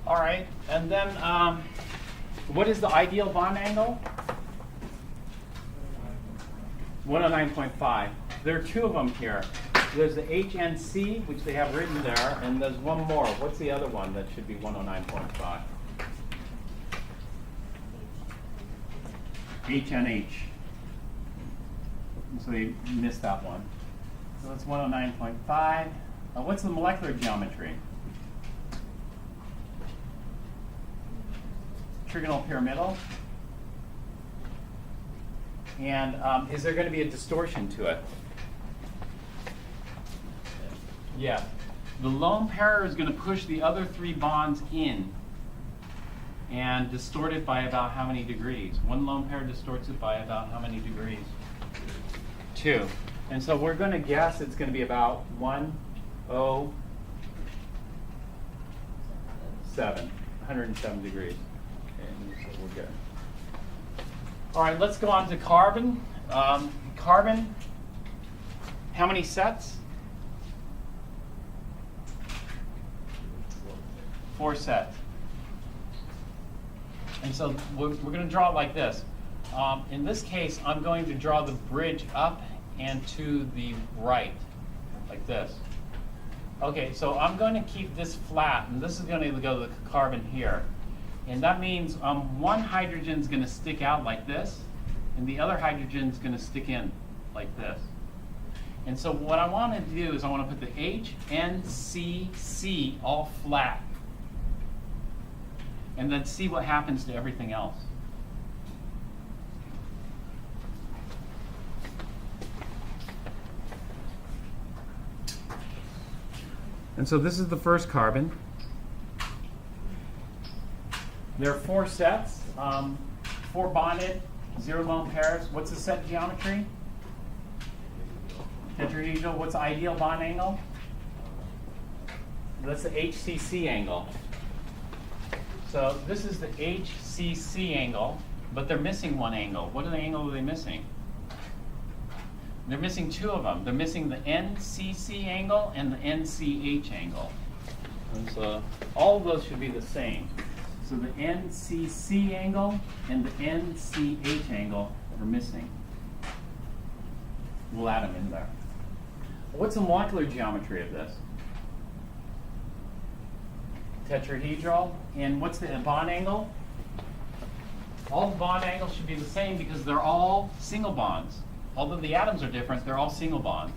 Speaker 1: All right, and then what is the ideal bond angle? 109.5. There are 2 of them here. There's the HNC, which they have written there, and there's one more. What's the other one that should be 109.5? HNH. So they missed that one. So it's 109.5. What's the molecular geometry? Trigonal pyramidal. And is there going to be a distortion to it? Yeah. The lone pair is going to push the other 3 bonds in and distort it by about how many degrees? One lone pair distorts it by about how many degrees? 2. And so we're going to guess it's going to be about 107 degrees. So we're good. All right, let's go on to carbon. Carbon, how many sets? 4 sets. And so we're going to draw it like this. In this case, I'm going to draw the bridge up and to the right, like this. Okay, so I'm going to keep this flat, and this is going to go to the carbon here. And that means one hydrogen is going to stick out like this, and the other hydrogen is going to stick in like this. And so what I want to do is I want to put the H, N, C, C all flat. and then see what happens to everything else. And so this is the first carbon. There are 4 sets, 4 bonded, 0 lone pairs. What's the set geometry? Tetrahedral. What's the ideal bond angle? That's the HCC angle. So this is the HCC angle, but they're missing one angle. What angle are they missing? They're missing 2 of them. They're missing the NCC angle and the NCH angle. And so all of those should be the same. So the NCC angle and the NCH angle are missing. We'll add them in there. What's the molecular geometry of this? Tetrahedral. And what's the bond angle? All the bond angles should be the same because they're all single bonds. Although the atoms are different, they're all single bonds.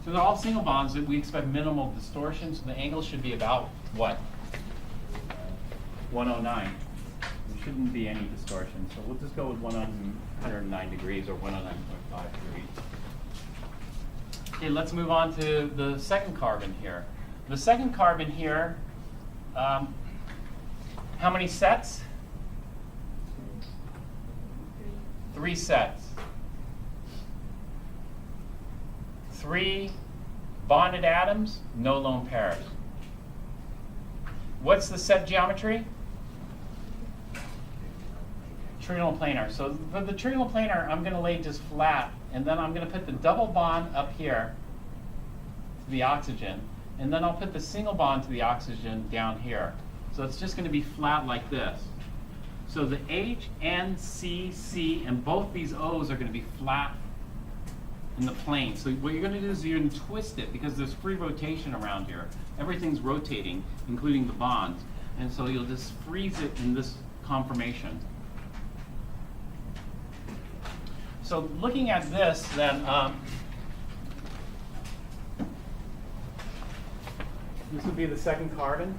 Speaker 1: So they're all single bonds that we expect minimal distortion, so the angle should be about what? 109. There shouldn't be any distortion, so we'll just go with 109 degrees or 109.5 degrees. Okay, let's move on to the second carbon here. The second carbon here, how many sets? 3 sets. 3 bonded atoms, no lone pairs. What's the set geometry? Trigonal planar. So for the trigonal planar, I'm going to lay just flat, and then I'm going to put the double bond up here to the oxygen, and then I'll put the single bond to the oxygen down here. So it's just going to be flat like this. So the H, N, C, C, and both these O's are going to be flat in the plane. So what you're going to do is you're going to twist it because there's free rotation around here. Everything's rotating, including the bonds. And so you'll just freeze it in this conformation. So looking at this, then, this would be the second carbon.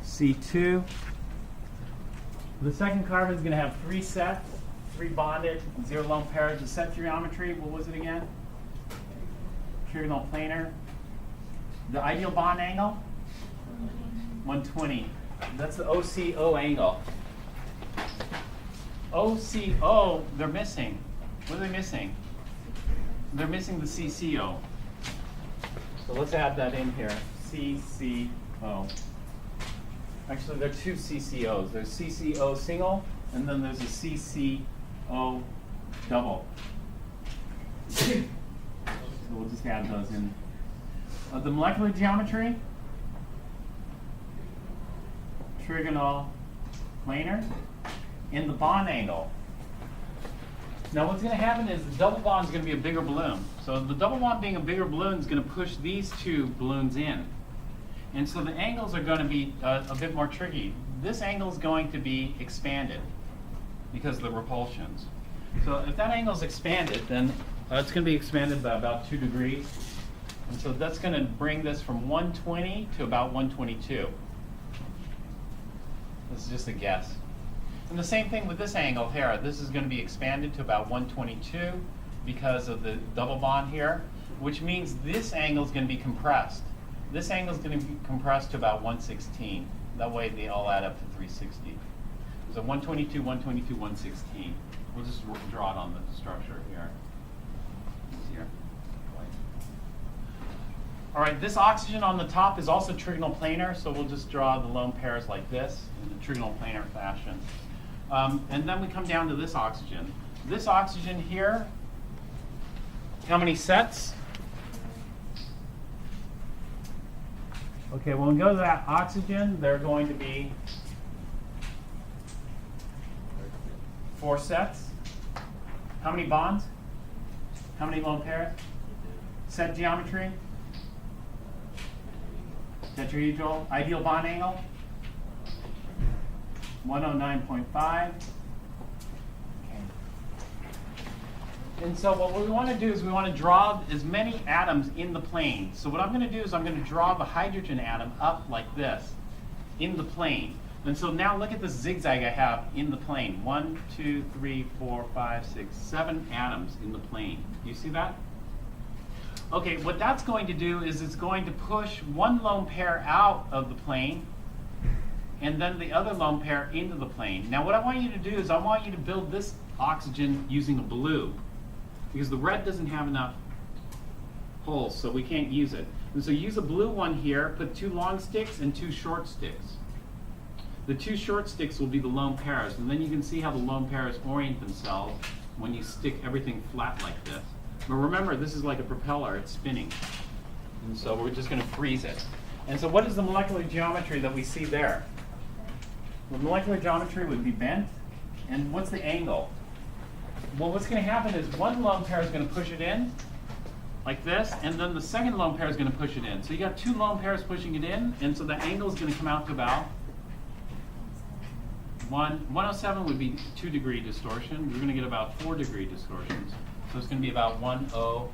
Speaker 1: C2. The second carbon is going to have 3 sets, 3 bonded, 0 lone pairs. The set geometry, what was it again? Trigonal planar. The ideal bond angle? 120. That's the OCO angle. OCO, they're missing. What are they missing? They're missing the CCO. So let's add that in here. CCO. Actually, there are 2 CCOs. There's CCO single, and then there's a CCO double. So we'll just add those in. The molecular geometry, trigonal planar, and the bond angle. Now what's going to happen is the double bond is going to be a bigger balloon. So the double bond being a bigger balloon is going to push these 2 balloons in. And so the angles are going to be a bit more tricky. This angle is going to be expanded because of the repulsions. So if that angle is expanded, then it's going to be expanded by about 2 degrees. And so that's going to bring this from 120 to about 122. This is just a guess. And the same thing with this angle here. This is going to be expanded to about 122 because of the double bond here, which means this angle is going to be compressed. This angle is going to be compressed to about 116. That way they all add up to 360. So 122, 122, 116. We'll just draw it on the structure here. Easier. All right, this oxygen on the top is also trigonal planar, so we'll just draw the lone pairs like this in the trigonal planar fashion. And then we come down to this oxygen. This oxygen here, how many sets? Okay, when we go to that oxygen, they're going to be 4 sets. How many bonds? How many lone pairs? Set geometry? Tetrahedral. Ideal bond angle? 109.5. And so what we want to do is we want to draw as many atoms in the plane. So what I'm going to do is I'm going to draw the hydrogen atom up like this. in the plane. And so now look at the zigzag I have in the plane. 1, 2, 3, 4, 5, 6, 7 atoms in the plane. Do you see that? Okay, what that's going to do is it's going to push one lone pair out of the plane and then the other lone pair into the plane. Now what I want you to do is I want you to build this oxygen using a blue, because the red doesn't have enough holes, so we can't use it. And so use a blue one here, put 2 long sticks and 2 short sticks. The 2 short sticks will be the lone pairs, and then you can see how the lone pairs orient themselves when you stick everything flat like this. But remember, this is like a propeller, it's spinning. And so we're just going to freeze it. And so what is the molecular geometry that we see there? The molecular geometry would be bent, and what's the angle? Well, what's going to happen is one lone pair is going to push it in, like this, and then the second lone pair is going to push it in. So you got 2 lone pairs pushing it in, and so the angle is going to come out to about 107 would be 2-degree distortion. You're going to get about 4-degree distortions. So it's going to be about 105.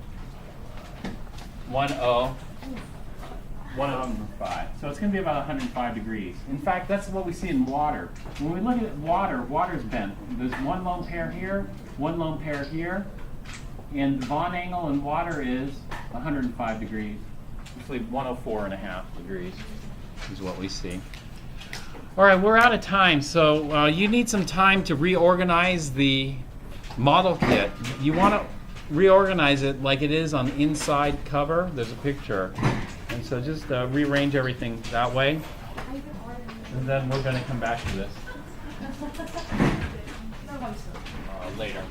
Speaker 1: So it's going to be about 105 degrees. In fact, that's what we see in water. When we look at water, water's bent. There's 1 lone pair here, 1 lone pair here, and the bond angle in water is 105 degrees. Actually, 104.5 degrees is what we see. All right, we're out of time, so you need some time to reorganize the model kit. You want to reorganize it like it is on the inside cover. There's a picture. And so just rearrange everything that way. And then we're going to come back to this later.